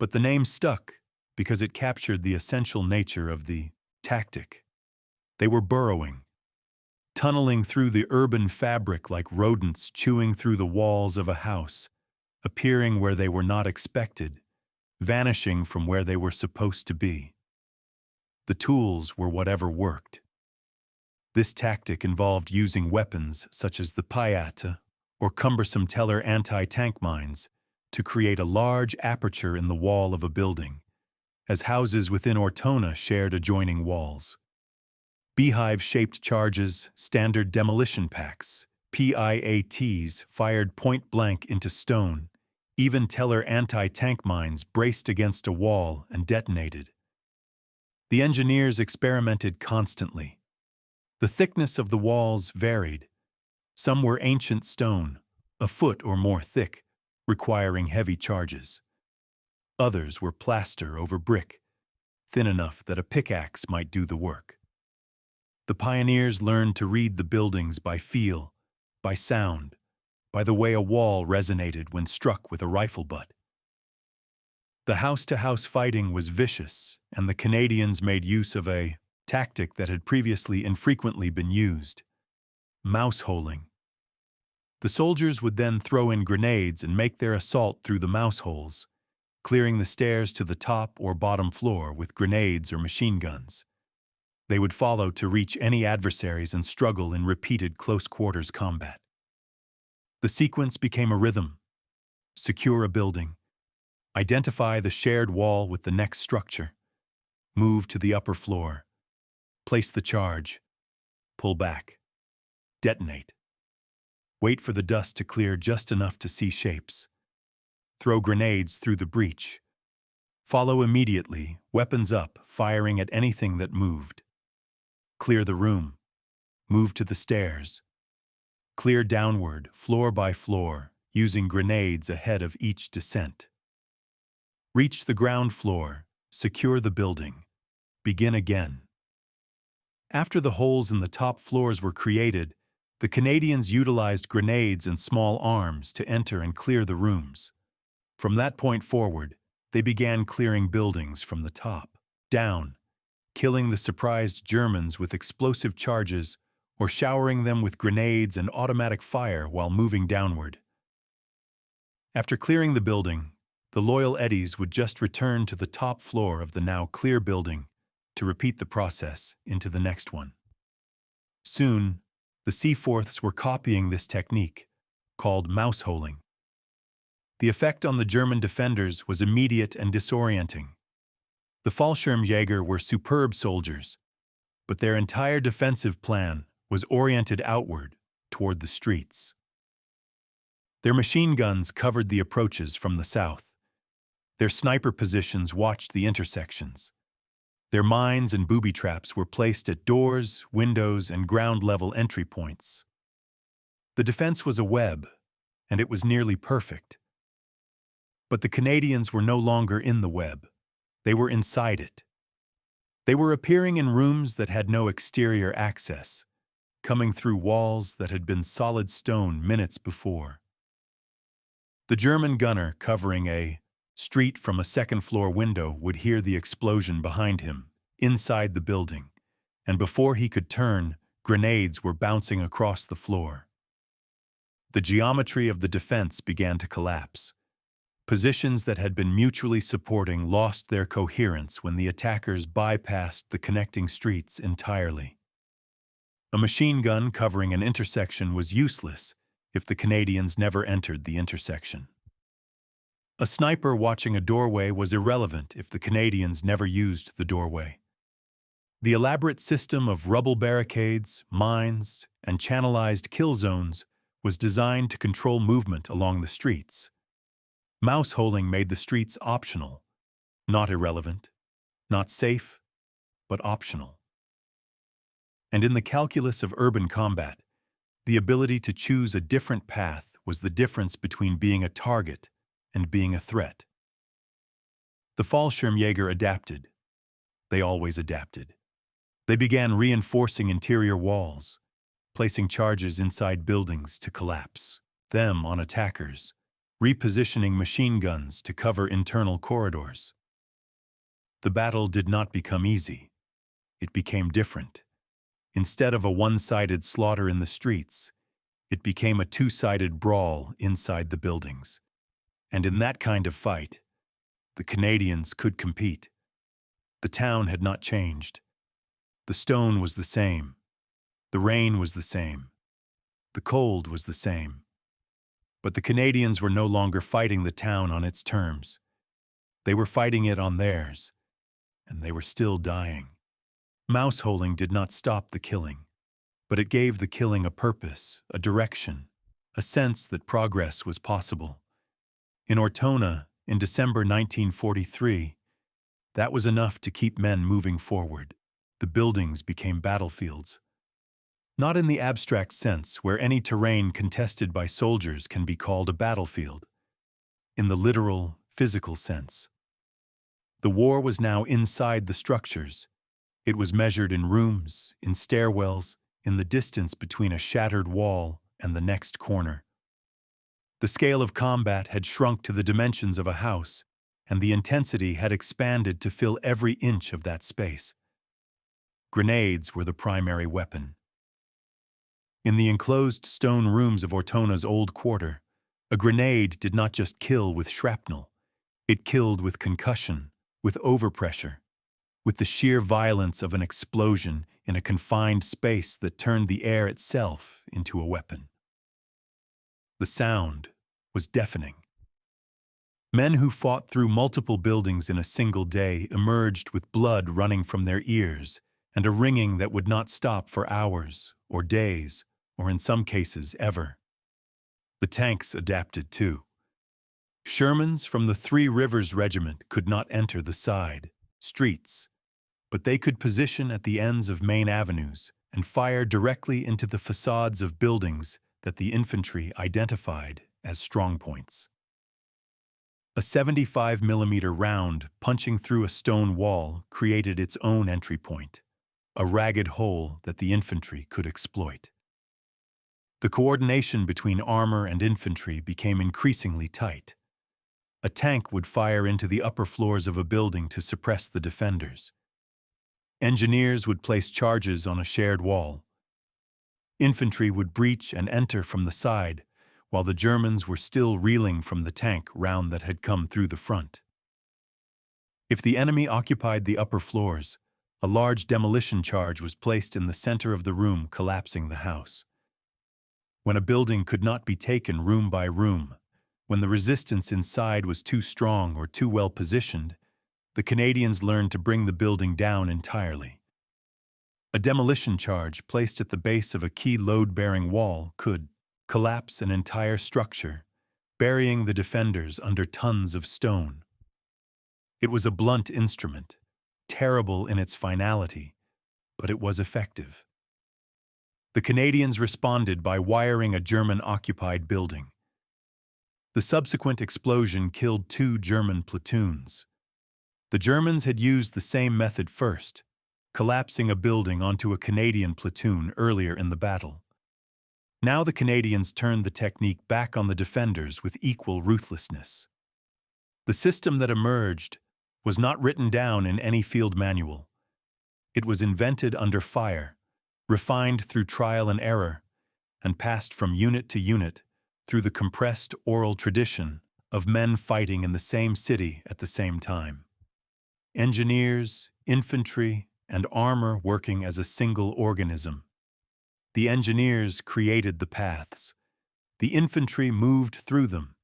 But the name stuck because it captured the essential nature of the tactic. They were burrowing, tunneling through the urban fabric like rodents chewing through the walls of a house, appearing where they were not expected, vanishing from where they were supposed to be. The tools were whatever worked. This tactic involved using weapons such as the paillette or cumbersome Teller anti-tank mines to create a large aperture in the wall of a building, as houses within Ortona shared adjoining walls. Beehive-shaped charges, standard demolition packs, PIATs fired point-blank into stone, even Teller anti-tank mines braced against a wall and detonated. The engineers experimented constantly. The thickness of the walls varied. Some were ancient stone, a foot or more thick, requiring heavy charges. Others were plaster over brick, thin enough that a pickaxe might do the work. The pioneers learned to read the buildings by feel, by sound, by the way a wall resonated when struck with a rifle butt. The house-to-house fighting was vicious, and the Canadians made use of a tactic that had previously infrequently been used: mouse holing. The soldiers would then throw in grenades and make their assault through the mouse holes, clearing the stairs to the top or bottom floor with grenades or machine guns. They would follow to reach any adversaries and struggle in repeated close-quarters combat. The sequence became a rhythm: secure a building, identify the shared wall with the next structure, move to the upper floor, place the charge, pull back, detonate. Wait for the dust to clear just enough to see shapes. Throw grenades through the breach. Follow immediately, weapons up, firing at anything that moved. Clear the room. Move to the stairs. Clear downward, floor by floor, using grenades ahead of each descent. Reach the ground floor, secure the building. Begin again. After the holes in the top floors were created, the Canadians utilized grenades and small arms to enter and clear the rooms. From that point forward, they began clearing buildings from the top down, killing the surprised Germans with explosive charges or showering them with grenades and automatic fire while moving downward. After clearing the building, the loyal Eddies would just return to the top floor of the now clear building to repeat the process into the next one. Soon, the Seaforths were copying this technique, called mouse-holing. The effect on the German defenders was immediate and disorienting. The Fallschirmjäger were superb soldiers, but their entire defensive plan was oriented outward, toward the streets. Their machine guns covered the approaches from the south. Their sniper positions watched the intersections. Their mines and booby traps were placed at doors, windows, and ground-level entry points. The defense was a web, and it was nearly perfect. But the Canadians were no longer in the web. They were inside it. They were appearing in rooms that had no exterior access, coming through walls that had been solid stone minutes before. The German gunner covering a street from a second-floor window would hear the explosion behind him, inside the building, and before he could turn, grenades were bouncing across the floor. The geometry of the defense began to collapse. Positions that had been mutually supporting lost their coherence when the attackers bypassed the connecting streets entirely. A machine gun covering an intersection was useless if the Canadians never entered the intersection. A sniper watching a doorway was irrelevant if the Canadians never used the doorway. The elaborate system of rubble barricades, mines, and channelized kill zones was designed to control movement along the streets. Mouse-holing made the streets optional, not irrelevant, not safe, but optional. And in the calculus of urban combat, the ability to choose a different path was the difference between being a target and being a threat. The Fallschirmjäger adapted. They always adapted. They began reinforcing interior walls, placing charges inside buildings to collapse them on attackers, repositioning machine guns to cover internal corridors. The battle did not become easy. It became different. Instead of a one-sided slaughter in the streets, it became a two-sided brawl inside the buildings. And in that kind of fight, the Canadians could compete. The town had not changed. The stone was the same. The rain was the same. The cold was the same. But the Canadians were no longer fighting the town on its terms. They were fighting it on theirs, and they were still dying. Mouse-holing did not stop the killing, but it gave the killing a purpose, a direction, a sense that progress was possible. In Ortona, in December 1943, that was enough to keep men moving forward. The buildings became battlefields. Not in the abstract sense where any terrain contested by soldiers can be called a battlefield. In the literal, physical sense. The war was now inside the structures. It was measured in rooms, in stairwells, in the distance between a shattered wall and the next corner. The scale of combat had shrunk to the dimensions of a house, and the intensity had expanded to fill every inch of that space. Grenades were the primary weapon. In the enclosed stone rooms of Ortona's old quarter, a grenade did not just kill with shrapnel. It killed with concussion, with overpressure, with the sheer violence of an explosion in a confined space that turned the air itself into a weapon. The sound was deafening. Men who fought through multiple buildings in a single day emerged with blood running from their ears and a ringing that would not stop for hours or days, or in some cases ever. The tanks adapted too. Shermans from the Three Rivers Regiment could not enter the side streets, but they could position at the ends of main avenues and fire directly into the facades of buildings that the infantry identified as strongpoints. A 75mm round punching through a stone wall created its own entry point, a ragged hole that the infantry could exploit. The coordination between armor and infantry became increasingly tight. A tank would fire into the upper floors of a building to suppress the defenders. Engineers would place charges on a shared wall. Infantry would breach and enter from the side, while the Germans were still reeling from the tank round that had come through the front. If the enemy occupied the upper floors, a large demolition charge was placed in the center of the room, collapsing the house. When a building could not be taken room by room, when the resistance inside was too strong or too well positioned, the Canadians learned to bring the building down entirely. A demolition charge placed at the base of a key load-bearing wall could collapse an entire structure, burying the defenders under tons of stone. It was a blunt instrument, terrible in its finality, but it was effective. The Canadians responded by wiring a German-occupied building. The subsequent explosion killed 2 German platoons. The Germans had used the same method first, collapsing a building onto a Canadian platoon earlier in the battle. Now the Canadians turned the technique back on the defenders with equal ruthlessness. The system that emerged was not written down in any field manual. It was invented under fire, refined through trial and error, and passed from unit to unit through the compressed oral tradition of men fighting in the same city at the same time. Engineers, infantry, and armor working as a single organism. The engineers created the paths. The infantry moved through them.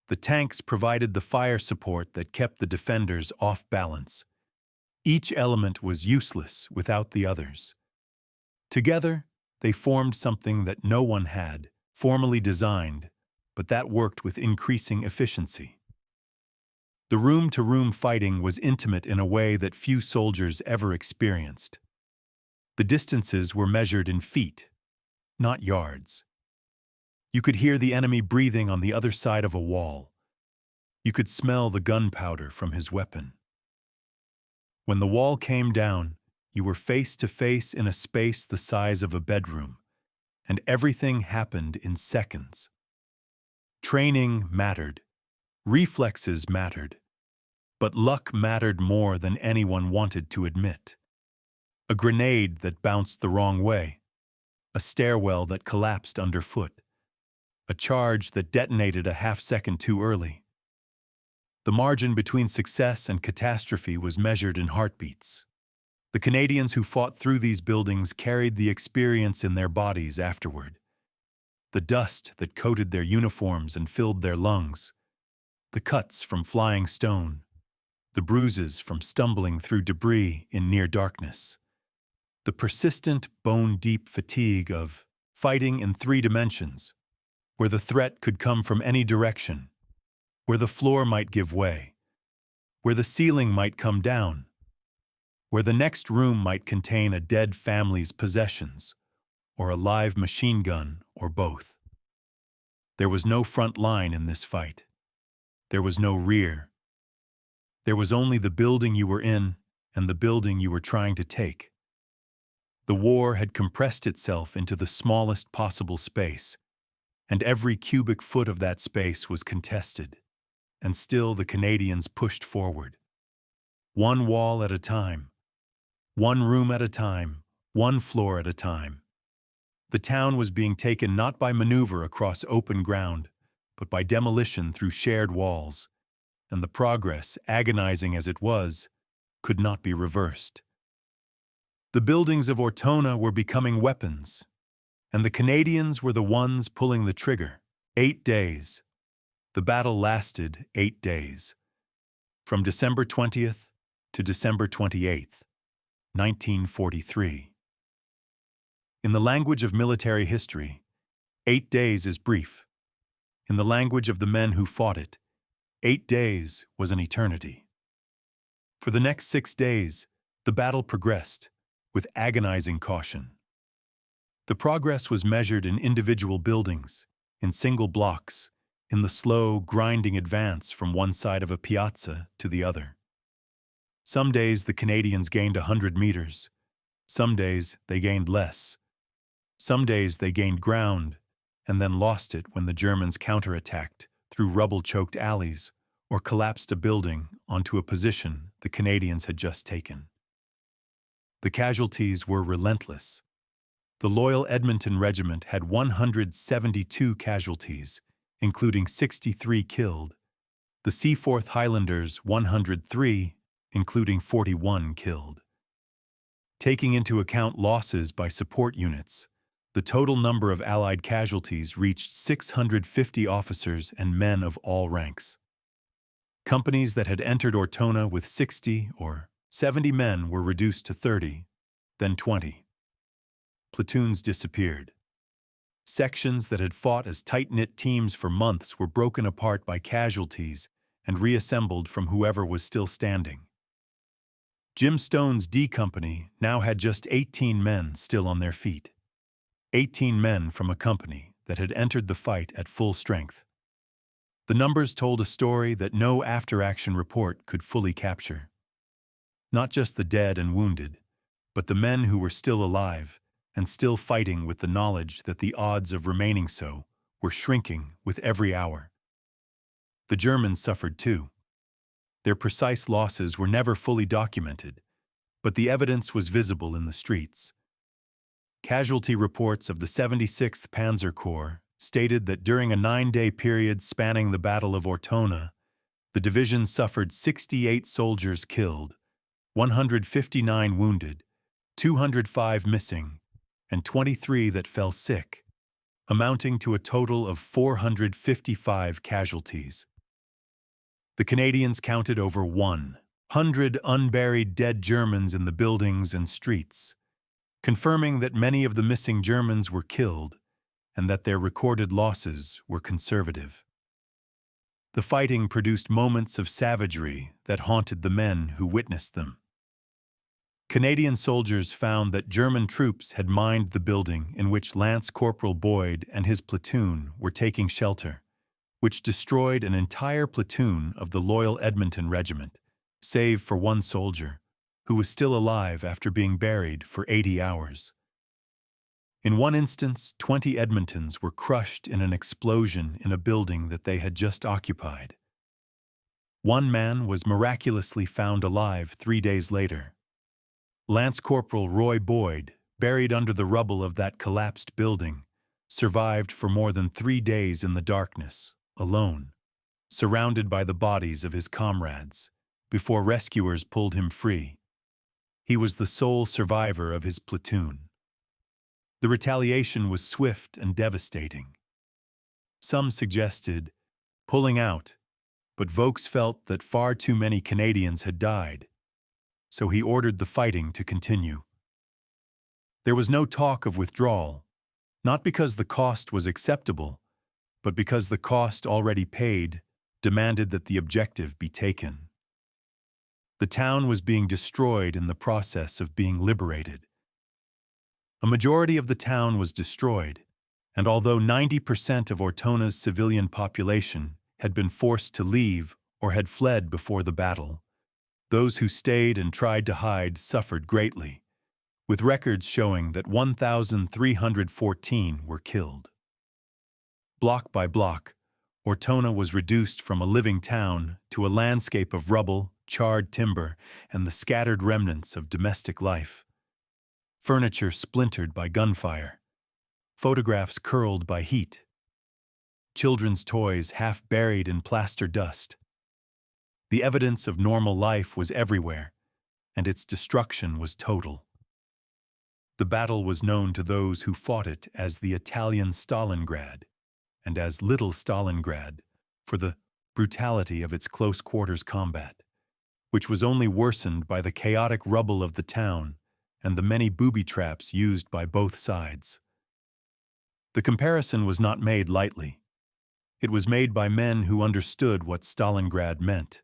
The tanks provided the fire support that kept the defenders off balance. Each element was useless without the others. Together, they formed something that no one had formally designed, but that worked with increasing efficiency. The room-to-room fighting was intimate in a way that few soldiers ever experienced. The distances were measured in feet, not yards. You could hear the enemy breathing on the other side of a wall. You could smell the gunpowder from his weapon. When the wall came down, you were face to face in a space the size of a bedroom, and everything happened in seconds. Training mattered. Reflexes mattered. But luck mattered more than anyone wanted to admit. A grenade that bounced the wrong way. A stairwell that collapsed underfoot. A charge that detonated a half-second too early. The margin between success and catastrophe was measured in heartbeats. The Canadians who fought through these buildings carried the experience in their bodies afterward. The dust that coated their uniforms and filled their lungs. The cuts from flying stone. The bruises from stumbling through debris in near darkness. The persistent, bone-deep fatigue of fighting in 3 dimensions, where the threat could come from any direction, where the floor might give way, where the ceiling might come down, where the next room might contain a dead family's possessions, or a live machine gun, or both. There was no front line in this fight. There was no rear. There was only the building you were in and the building you were trying to take. The war had compressed itself into the smallest possible space, and every cubic foot of that space was contested. And still the Canadians pushed forward. One wall at a time. One room at a time. One floor at a time. The town was being taken not by maneuver across open ground, but by demolition through shared walls, and the progress, agonizing as it was, could not be reversed. The buildings of Ortona were becoming weapons, and the Canadians were the ones pulling the trigger. 8 days. The battle lasted 8 days, from December 20th to December 28th, 1943. In the language of military history, 8 days is brief. In the language of the men who fought it, 8 days was an eternity. For the next 6 days, the battle progressed with agonizing caution. The progress was measured in individual buildings, in single blocks, in the slow, grinding advance from one side of a piazza to the other. Some days the Canadians gained 100 meters. Some days they gained less. Some days they gained ground and then lost it when the Germans counterattacked through rubble-choked alleys or collapsed a building onto a position the Canadians had just taken. The casualties were relentless. The loyal Edmonton Regiment had 172 casualties, including 63 killed. The Seaforth Highlanders 103, including 41 killed. Taking into account losses by support units, the total number of Allied casualties reached 650 officers and men of all ranks. Companies that had entered Ortona with 60 or 70 men were reduced to 30, then 20. Platoons disappeared. Sections that had fought as tight-knit teams for months were broken apart by casualties and reassembled from whoever was still standing. Jim Stone's D Company now had just 18 men still on their feet. 18 men from a company that had entered the fight at full strength. The numbers told a story that no after-action report could fully capture. Not just the dead and wounded, but the men who were still alive and still fighting with the knowledge that the odds of remaining so were shrinking with every hour. The Germans suffered too. Their precise losses were never fully documented, but the evidence was visible in the streets. Casualty reports of the 76th Panzer Corps stated that during a 9-day period spanning the Battle of Ortona, the division suffered 68 soldiers killed, 159 wounded, 205 missing, and 23 that fell sick, amounting to a total of 455 casualties. The Canadians counted over 100 unburied dead Germans in the buildings and streets, confirming that many of the missing Germans were killed and that their recorded losses were conservative. The fighting produced moments of savagery that haunted the men who witnessed them. Canadian soldiers found that German troops had mined the building in which Lance Corporal Boyd and his platoon were taking shelter, which destroyed an entire platoon of the loyal Edmonton Regiment, save for one soldier, who was still alive after being buried for 80 hours. In one instance, 20 Edmontons were crushed in an explosion in a building that they had just occupied. One man was miraculously found alive 3 days later. Lance Corporal Roy Boyd, buried under the rubble of that collapsed building, survived for more than 3 days in the darkness, alone, surrounded by the bodies of his comrades, before rescuers pulled him free. He was the sole survivor of his platoon. The retaliation was swift and devastating. Some suggested pulling out, but Vokes felt that far too many Canadians had died, so he ordered the fighting to continue. There was no talk of withdrawal, not because the cost was acceptable, but because the cost already paid demanded that the objective be taken. The town was being destroyed in the process of being liberated. A majority of the town was destroyed, and although 90% of Ortona's civilian population had been forced to leave or had fled before the battle, those who stayed and tried to hide suffered greatly, with records showing that 1,314 were killed. Block by block, Ortona was reduced from a living town to a landscape of rubble, charred timber, and the scattered remnants of domestic life. Furniture splintered by gunfire, photographs curled by heat, children's toys half buried in plaster dust. The evidence of normal life was everywhere, and its destruction was total. The battle was known to those who fought it as the Italian Stalingrad, and as Little Stalingrad for the brutality of its close-quarters combat, which was only worsened by the chaotic rubble of the town and the many booby traps used by both sides. The comparison was not made lightly. It was made by men who understood what Stalingrad meant,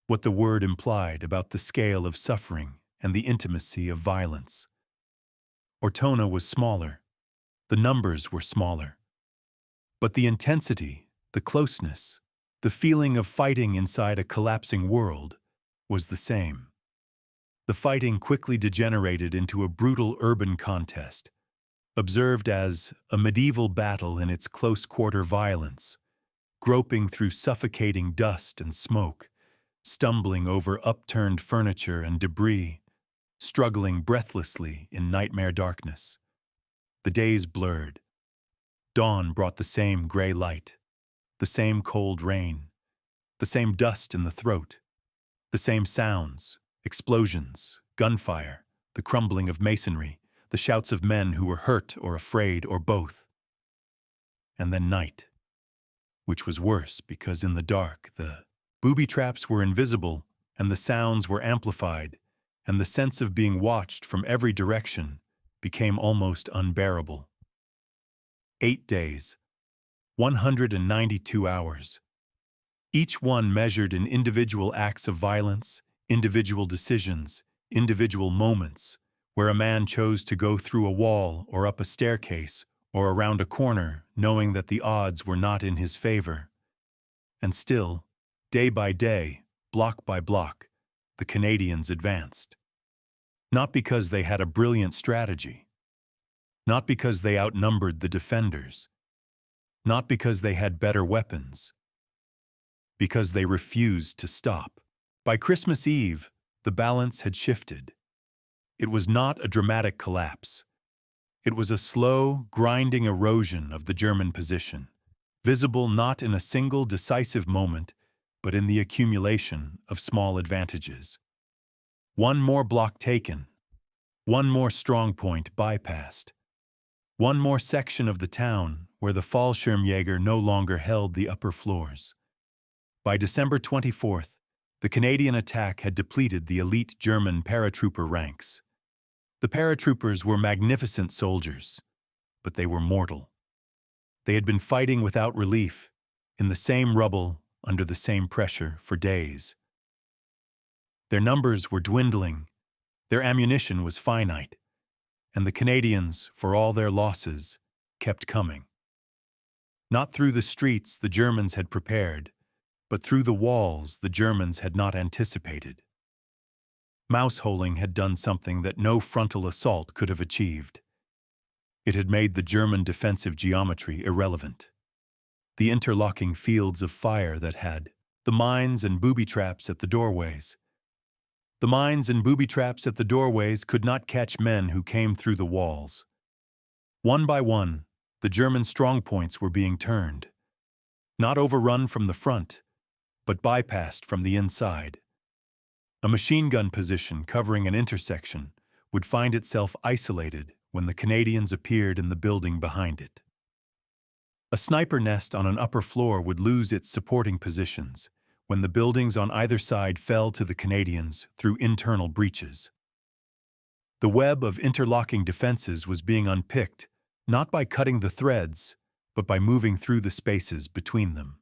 what the word implied about the scale of suffering and the intimacy of violence. Ortona was smaller, the numbers were smaller, but the intensity, the closeness, the feeling of fighting inside a collapsing world was the same. The fighting quickly degenerated into a brutal urban contest, observed as a medieval battle in its close-quarter violence, groping through suffocating dust and smoke, stumbling over upturned furniture and debris, struggling breathlessly in nightmare darkness. The days blurred. Dawn brought the same gray light, the same cold rain, the same dust in the throat, the same sounds, explosions, gunfire, the crumbling of masonry, the shouts of men who were hurt or afraid or both. And then night, which was worse because in the dark the booby traps were invisible and the sounds were amplified, and the sense of being watched from every direction became almost unbearable. 8 days, 192 hours, each one measured in individual acts of violence, individual decisions, individual moments, where a man chose to go through a wall or up a staircase or around a corner knowing that the odds were not in his favor. And still, day by day, block by block, the Canadians advanced. Not because they had a brilliant strategy, not because they outnumbered the defenders, not because they had better weapons, because they refused to stop. By Christmas Eve, the balance had shifted. It was not a dramatic collapse. It was a slow, grinding erosion of the German position, visible not in a single decisive moment, but in the accumulation of small advantages. One more block taken, one more strong point bypassed, one more section of the town where the Fallschirmjäger no longer held the upper floors. By December 24th, the Canadian attack had depleted the elite German paratrooper ranks. The paratroopers were magnificent soldiers, but they were mortal. They had been fighting without relief, in the same rubble, under the same pressure, for days. Their numbers were dwindling, their ammunition was finite, and the Canadians, for all their losses, kept coming. Not through the streets the Germans had prepared, but through the walls the Germans had not anticipated. Mouse-holing had done something that no frontal assault could have achieved. It had made the German defensive geometry irrelevant. The interlocking fields of fire that had the mines and booby traps at the doorways. The mines and booby traps at the doorways could not catch men who came through the walls. One by one, the German strongpoints were being turned, not overrun from the front, but bypassed from the inside. A machine gun position covering an intersection would find itself isolated when the Canadians appeared in the building behind it. A sniper nest on an upper floor would lose its supporting positions when the buildings on either side fell to the Canadians through internal breaches. The web of interlocking defenses was being unpicked, not by cutting the threads, but by moving through the spaces between them.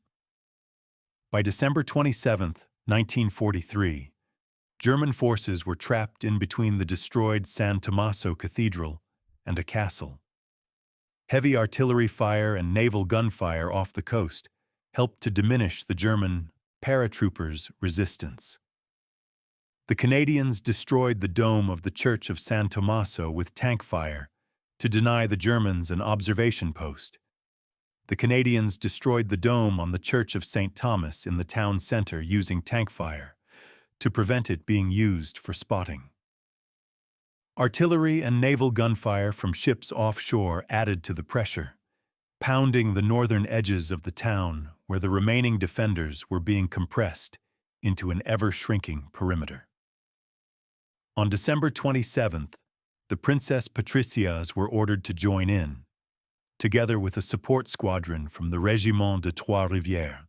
By December 27, 1943, German forces were trapped in between the destroyed San Tommaso Cathedral and a castle. Heavy artillery fire and naval gunfire off the coast helped to diminish the German paratroopers' resistance. The Canadians destroyed the dome of the Church of San Tommaso with tank fire to deny the Germans an observation post. The Canadians destroyed the dome on the Church of St. Thomas in the town center using tank fire to prevent it being used for spotting. Artillery and naval gunfire from ships offshore added to the pressure, pounding the northern edges of the town where the remaining defenders were being compressed into an ever-shrinking perimeter. On December 27th, the Princess Patricias were ordered to join in, together with a support squadron from the Régiment de Trois-Rivières.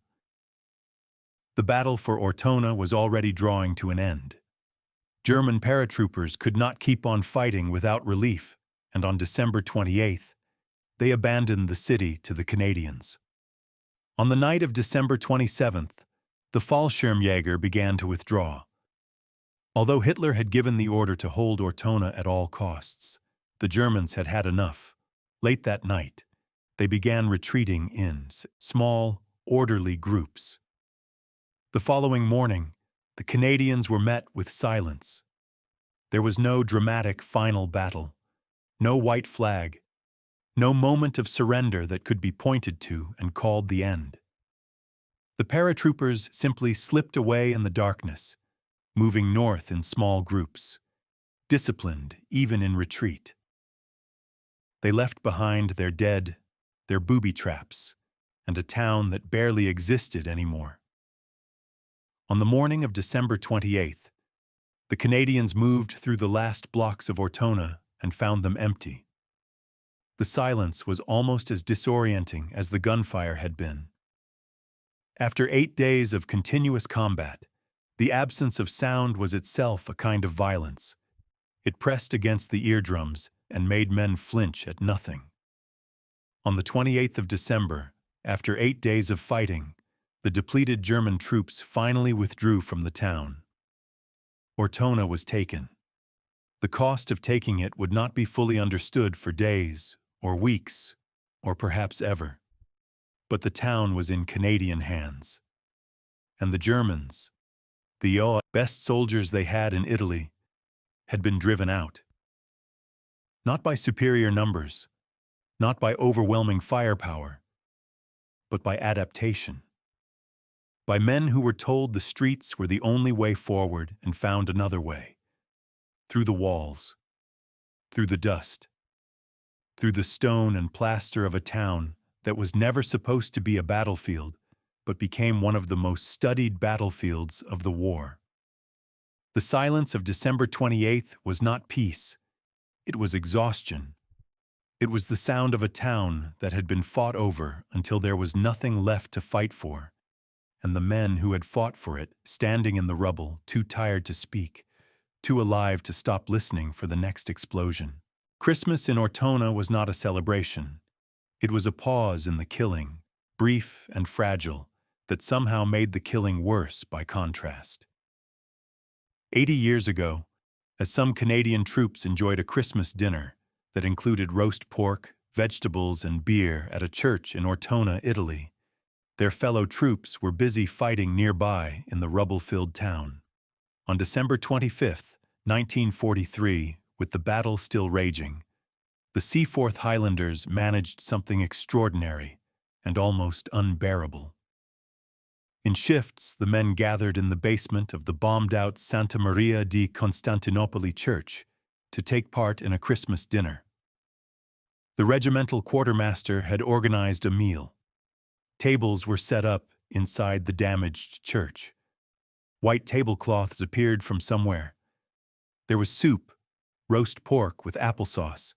The battle for Ortona was already drawing to an end. German paratroopers could not keep on fighting without relief, and on December 28th, they abandoned the city to the Canadians. On the night of December 27th, the Fallschirmjäger began to withdraw. Although Hitler had given the order to hold Ortona at all costs, the Germans had had enough. Late that night, they began retreating in small, orderly groups. The following morning, the Canadians were met with silence. There was no dramatic final battle, no white flag, no moment of surrender that could be pointed to and called the end. The paratroopers simply slipped away in the darkness, moving north in small groups, disciplined even in retreat. They left behind their dead, their booby traps, and a town that barely existed anymore. On the morning of December 28th, the Canadians moved through the last blocks of Ortona and found them empty. The silence was almost as disorienting as the gunfire had been. After 8 days of continuous combat, the absence of sound was itself a kind of violence. It pressed against the eardrums and made men flinch at nothing. On the 28th of December, after 8 days of fighting, the depleted German troops finally withdrew from the town. Ortona was taken. The cost of taking it would not be fully understood for days, or weeks, or perhaps ever. But the town was in Canadian hands. And the Germans, the best soldiers they had in Italy, had been driven out. Not by superior numbers, not by overwhelming firepower, but by adaptation. By men who were told the streets were the only way forward and found another way. Through the walls, through the dust, through the stone and plaster of a town that was never supposed to be a battlefield, but became one of the most studied battlefields of the war. The silence of December 28th was not peace, it was exhaustion. It was the sound of a town that had been fought over until there was nothing left to fight for, and the men who had fought for it standing in the rubble, too tired to speak, too alive to stop listening for the next explosion. Christmas in Ortona was not a celebration. It was a pause in the killing, brief and fragile, that somehow made the killing worse by contrast. 80 years ago, as some Canadian troops enjoyed a Christmas dinner that included roast pork, vegetables, and beer at a church in Ortona, Italy, their fellow troops were busy fighting nearby in the rubble-filled town. On December 25, 1943, with the battle still raging, the Seaforth Highlanders managed something extraordinary and almost unbearable. In shifts, the men gathered in the basement of the bombed-out Santa Maria di Costantinopoli church to take part in a Christmas dinner. The regimental quartermaster had organized a meal. Tables were set up inside the damaged church. White tablecloths appeared from somewhere. There was soup, roast pork with applesauce,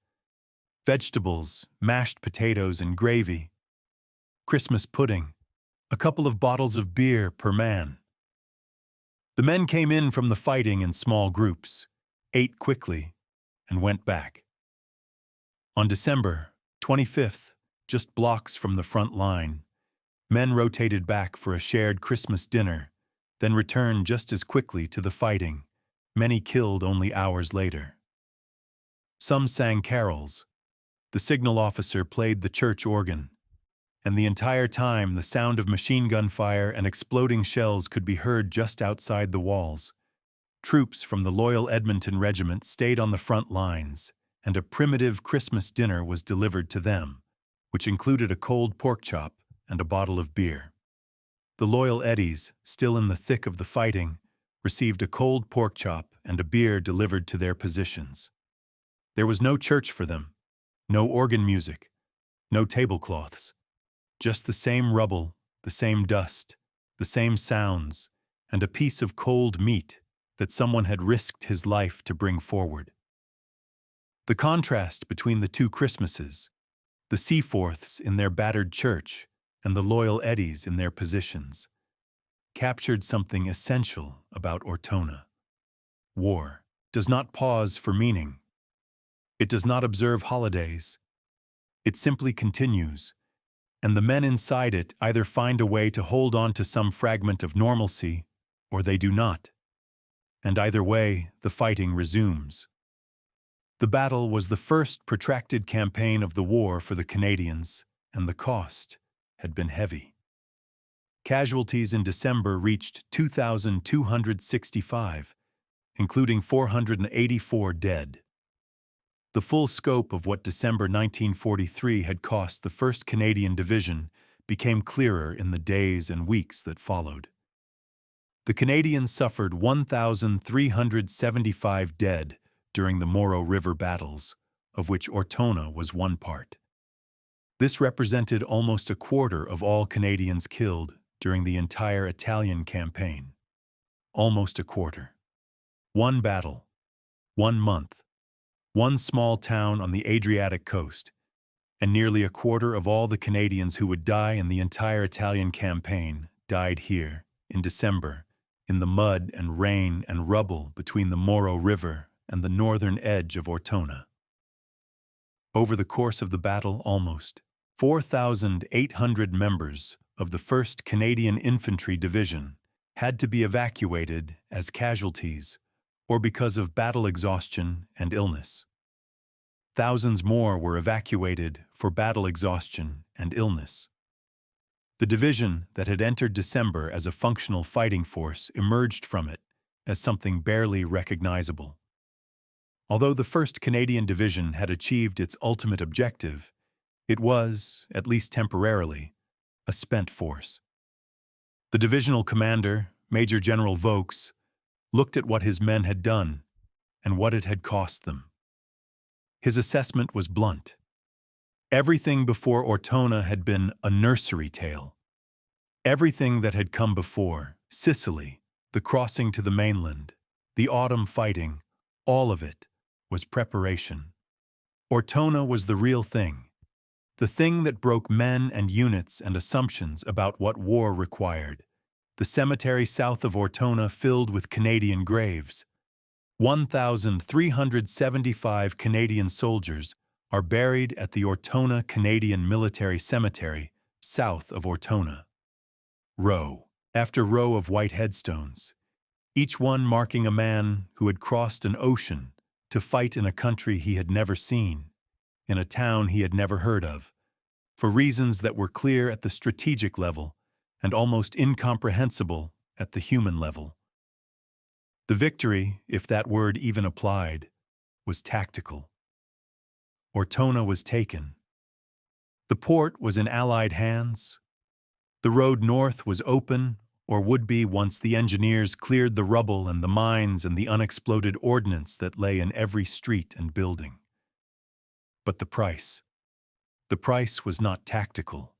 vegetables, mashed potatoes and gravy, Christmas pudding, a couple of bottles of beer per man. The men came in from the fighting in small groups, ate quickly, and went back. On December 25th, just blocks from the front line, men rotated back for a shared Christmas dinner, then returned just as quickly to the fighting, many killed only hours later. Some sang carols. The signal officer played the church organ, and the entire time the sound of machine gun fire and exploding shells could be heard just outside the walls. Troops from the loyal Edmonton Regiment stayed on the front lines, and a primitive Christmas dinner was delivered to them, which included a cold pork chop and a bottle of beer. The loyal Eddies, still in the thick of the fighting, received a cold pork chop and a beer delivered to their positions. There was no church for them, no organ music, no tablecloths, just the same rubble, the same dust, the same sounds, and a piece of cold meat that someone had risked his life to bring forward. The contrast between the two Christmases, the Seaforths in their battered church and the loyal Eddies in their positions, captured something essential about Ortona. War does not pause for meaning. It does not observe holidays. It simply continues, and the men inside it either find a way to hold on to some fragment of normalcy, or they do not. And either way, the fighting resumes. The battle was the first protracted campaign of the war for the Canadians, and the cost had been heavy. Casualties in December reached 2,265, including 484 dead. The full scope of what December 1943 had cost the 1st Canadian Division became clearer in the days and weeks that followed. The Canadians suffered 1,375 dead during the Moro River battles, of which Ortona was one part. This represented almost a quarter of all Canadians killed during the entire Italian campaign. Almost a quarter. One battle, 1 month, one small town on the Adriatic coast, and nearly a quarter of all the Canadians who would die in the entire Italian campaign died here, in December, in the mud and rain and rubble between the Moro River and the northern edge of Ortona. Over the course of the battle, almost 4,800 members of the 1st Canadian Infantry Division had to be evacuated as casualties or because of battle exhaustion and illness. Thousands more were evacuated for battle exhaustion and illness. The division that had entered December as a functional fighting force emerged from it as something barely recognizable. Although the 1st Canadian Division had achieved its ultimate objective, it was, at least temporarily, a spent force. The divisional commander, Major General Vokes, looked at what his men had done and what it had cost them. His assessment was blunt. Everything before Ortona had been a nursery tale. Everything that had come before, Sicily, the crossing to the mainland, the autumn fighting, all of it was preparation. Ortona was the real thing, the thing that broke men and units and assumptions about what war required. The cemetery south of Ortona filled with Canadian graves. 1,375 Canadian soldiers are buried at the Ortona Canadian Military Cemetery, south of Ortona. Row after row of white headstones, each one marking a man who had crossed an ocean to fight in a country he had never seen, in a town he had never heard of, for reasons that were clear at the strategic level and almost incomprehensible at the human level. The victory, if that word even applied, was tactical. Ortona was taken. The port was in Allied hands. The road north was open, or would be once the engineers cleared the rubble and the mines and the unexploded ordnance that lay in every street and building. But the price was not tactical.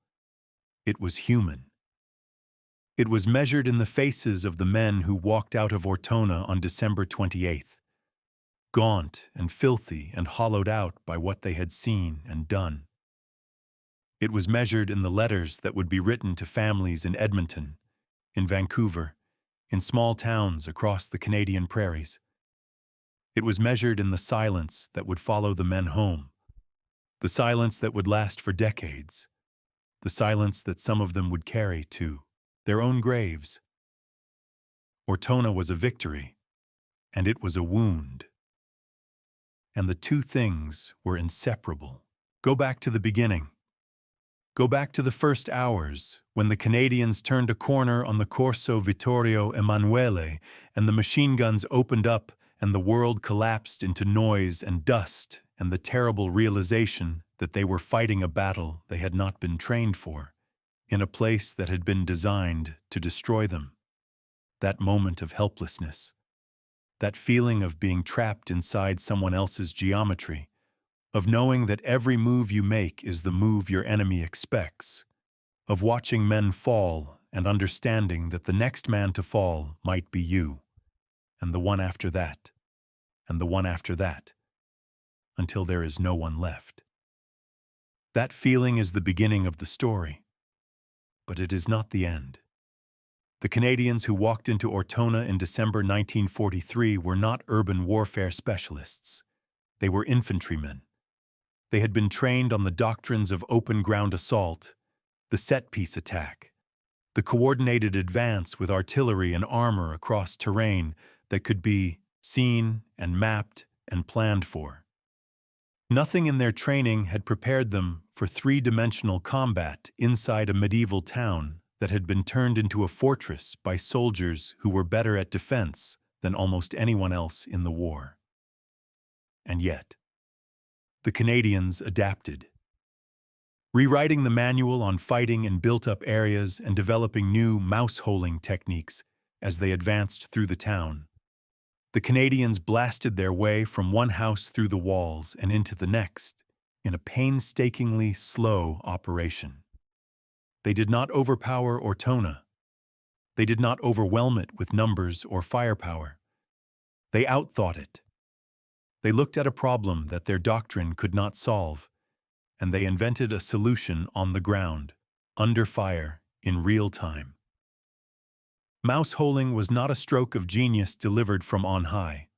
It was human. It was measured in the faces of the men who walked out of Ortona on December 28th, gaunt and filthy and hollowed out by what they had seen and done. It was measured in the letters that would be written to families in Edmonton, in Vancouver, in small towns across the Canadian prairies. It was measured in the silence that would follow the men home, the silence that would last for decades, the silence that some of them would carry to their own graves. Ortona was a victory, and it was a wound. And the two things were inseparable. Go back to the beginning. Go back to the first hours, when the Canadians turned a corner on the Corso Vittorio Emanuele and the machine guns opened up and the world collapsed into noise and dust and the terrible realization that they were fighting a battle they had not been trained for, in a place that had been designed to destroy them. That moment of helplessness, that feeling of being trapped inside someone else's geometry, of knowing that every move you make is the move your enemy expects, of watching men fall and understanding that the next man to fall might be you, and the one after that, and the one after that, until there is no one left. That feeling is the beginning of the story, but it is not the end. The Canadians who walked into Ortona in December 1943 were not urban warfare specialists. They were infantrymen. They had been trained on the doctrines of open ground assault, the set-piece attack, the coordinated advance with artillery and armor across terrain that could be seen and mapped and planned for. Nothing in their training had prepared them for three-dimensional combat inside a medieval town that had been turned into a fortress by soldiers who were better at defense than almost anyone else in the war. And yet, the Canadians adapted. Rewriting the manual on fighting in built-up areas and developing new mouse-holing techniques as they advanced through the town, the Canadians blasted their way from one house through the walls and into the next in a painstakingly slow operation. They did not overpower Ortona. They did not overwhelm it with numbers or firepower. They outthought it. They looked at a problem that their doctrine could not solve, and they invented a solution on the ground, under fire, in real time. Mouse-holing was not a stroke of genius delivered from on high.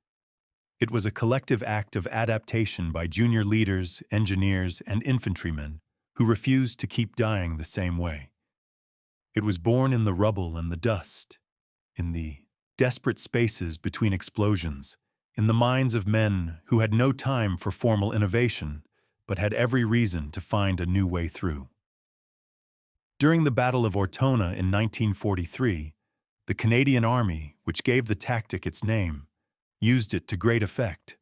It was a collective act of adaptation by junior leaders, engineers, and infantrymen who refused to keep dying the same way. It was born in the rubble and the dust, in the desperate spaces between explosions, in the minds of men who had no time for formal innovation, but had every reason to find a new way through. During the Battle of Ortona in 1943, the Canadian Army, which gave the tactic its name, used it to great effect.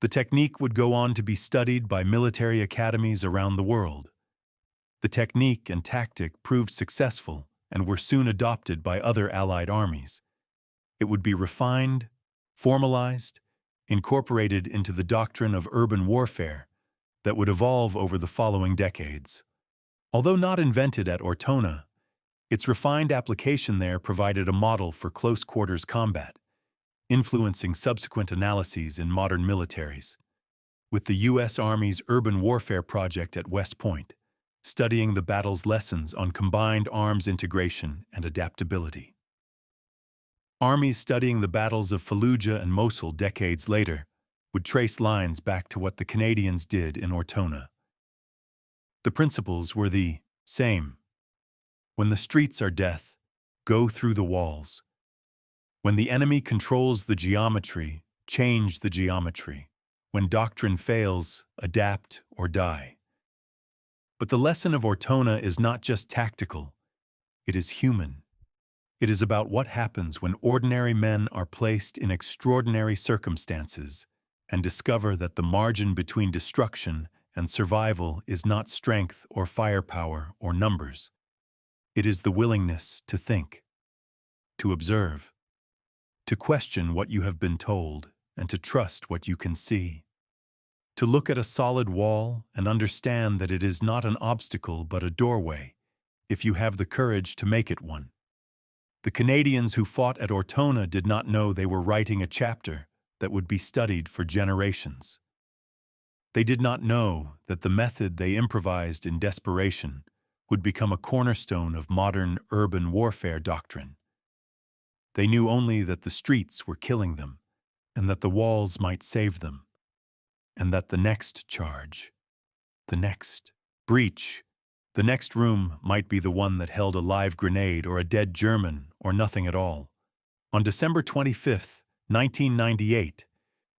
The technique would go on to be studied by military academies around the world. The technique and tactic proved successful and were soon adopted by other Allied armies. It would be refined, formalized, incorporated into the doctrine of urban warfare that would evolve over the following decades. Although not invented at Ortona, its refined application there provided a model for close-quarters combat, influencing subsequent analyses in modern militaries. With the U.S. Army's urban warfare project at West Point, studying the battle's lessons on combined arms integration and adaptability. Armies studying the battles of Fallujah and Mosul decades later would trace lines back to what the Canadians did in Ortona. The principles were the same. When the streets are death, go through the walls. When the enemy controls the geometry, change the geometry. When doctrine fails, adapt or die. But the lesson of Ortona is not just tactical, it is human. It is about what happens when ordinary men are placed in extraordinary circumstances and discover that the margin between destruction and survival is not strength or firepower or numbers. It is the willingness to think, to observe, to question what you have been told and to trust what you can see. To look at a solid wall and understand that it is not an obstacle but a doorway, if you have the courage to make it one. The Canadians who fought at Ortona did not know they were writing a chapter that would be studied for generations. They did not know that the method they improvised in desperation would become a cornerstone of modern urban warfare doctrine. They knew only that the streets were killing them and that the walls might save them. And that the next charge, the next breach, the next room might be the one that held a live grenade or a dead German or nothing at all. On December 25, 1998,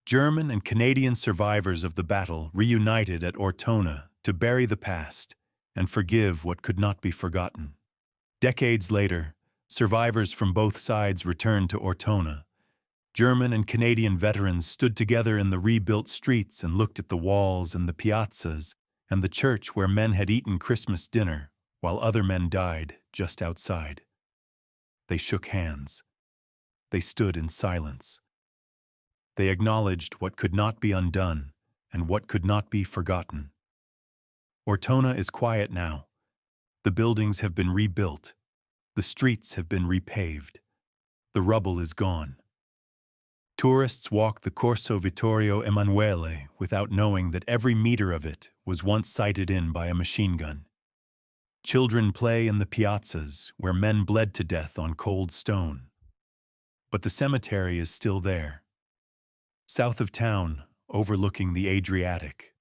German and Canadian survivors of the battle reunited at Ortona to bury the past and forgive what could not be forgotten. Decades later, survivors from both sides returned to Ortona. German and Canadian veterans stood together in the rebuilt streets and looked at the walls and the piazzas and the church where men had eaten Christmas dinner while other men died just outside. They shook hands. They stood in silence. They acknowledged what could not be undone and what could not be forgotten. Ortona is quiet now. The buildings have been rebuilt. The streets have been repaved. The rubble is gone. Tourists walk the Corso Vittorio Emanuele without knowing that every meter of it was once sighted in by a machine gun. Children play in the piazzas where men bled to death on cold stone. But the cemetery is still there. South of town, overlooking the Adriatic.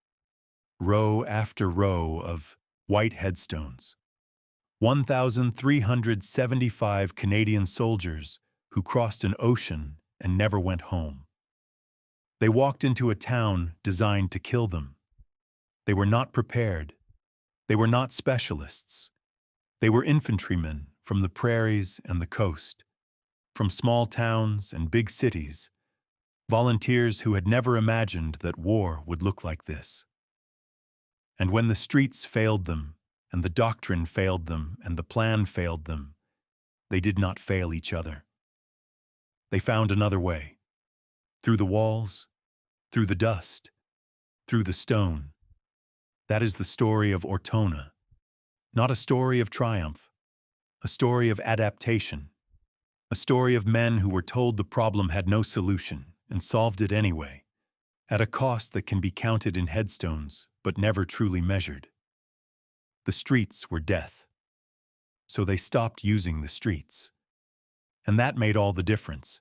Row after row of white headstones. 1,375 Canadian soldiers who crossed an ocean and never went home. They walked into a town designed to kill them. They were not prepared. They were not specialists. They were infantrymen from the prairies and the coast, from small towns and big cities, volunteers who had never imagined that war would look like this. And when the streets failed them, and the doctrine failed them, and the plan failed them, they did not fail each other. They found another way. Through the walls, through the dust, through the stone. That is the story of Ortona. Not a story of triumph, a story of adaptation, a story of men who were told the problem had no solution and solved it anyway, at a cost that can be counted in headstones but never truly measured. The streets were death, so they stopped using the streets. And that made all the difference.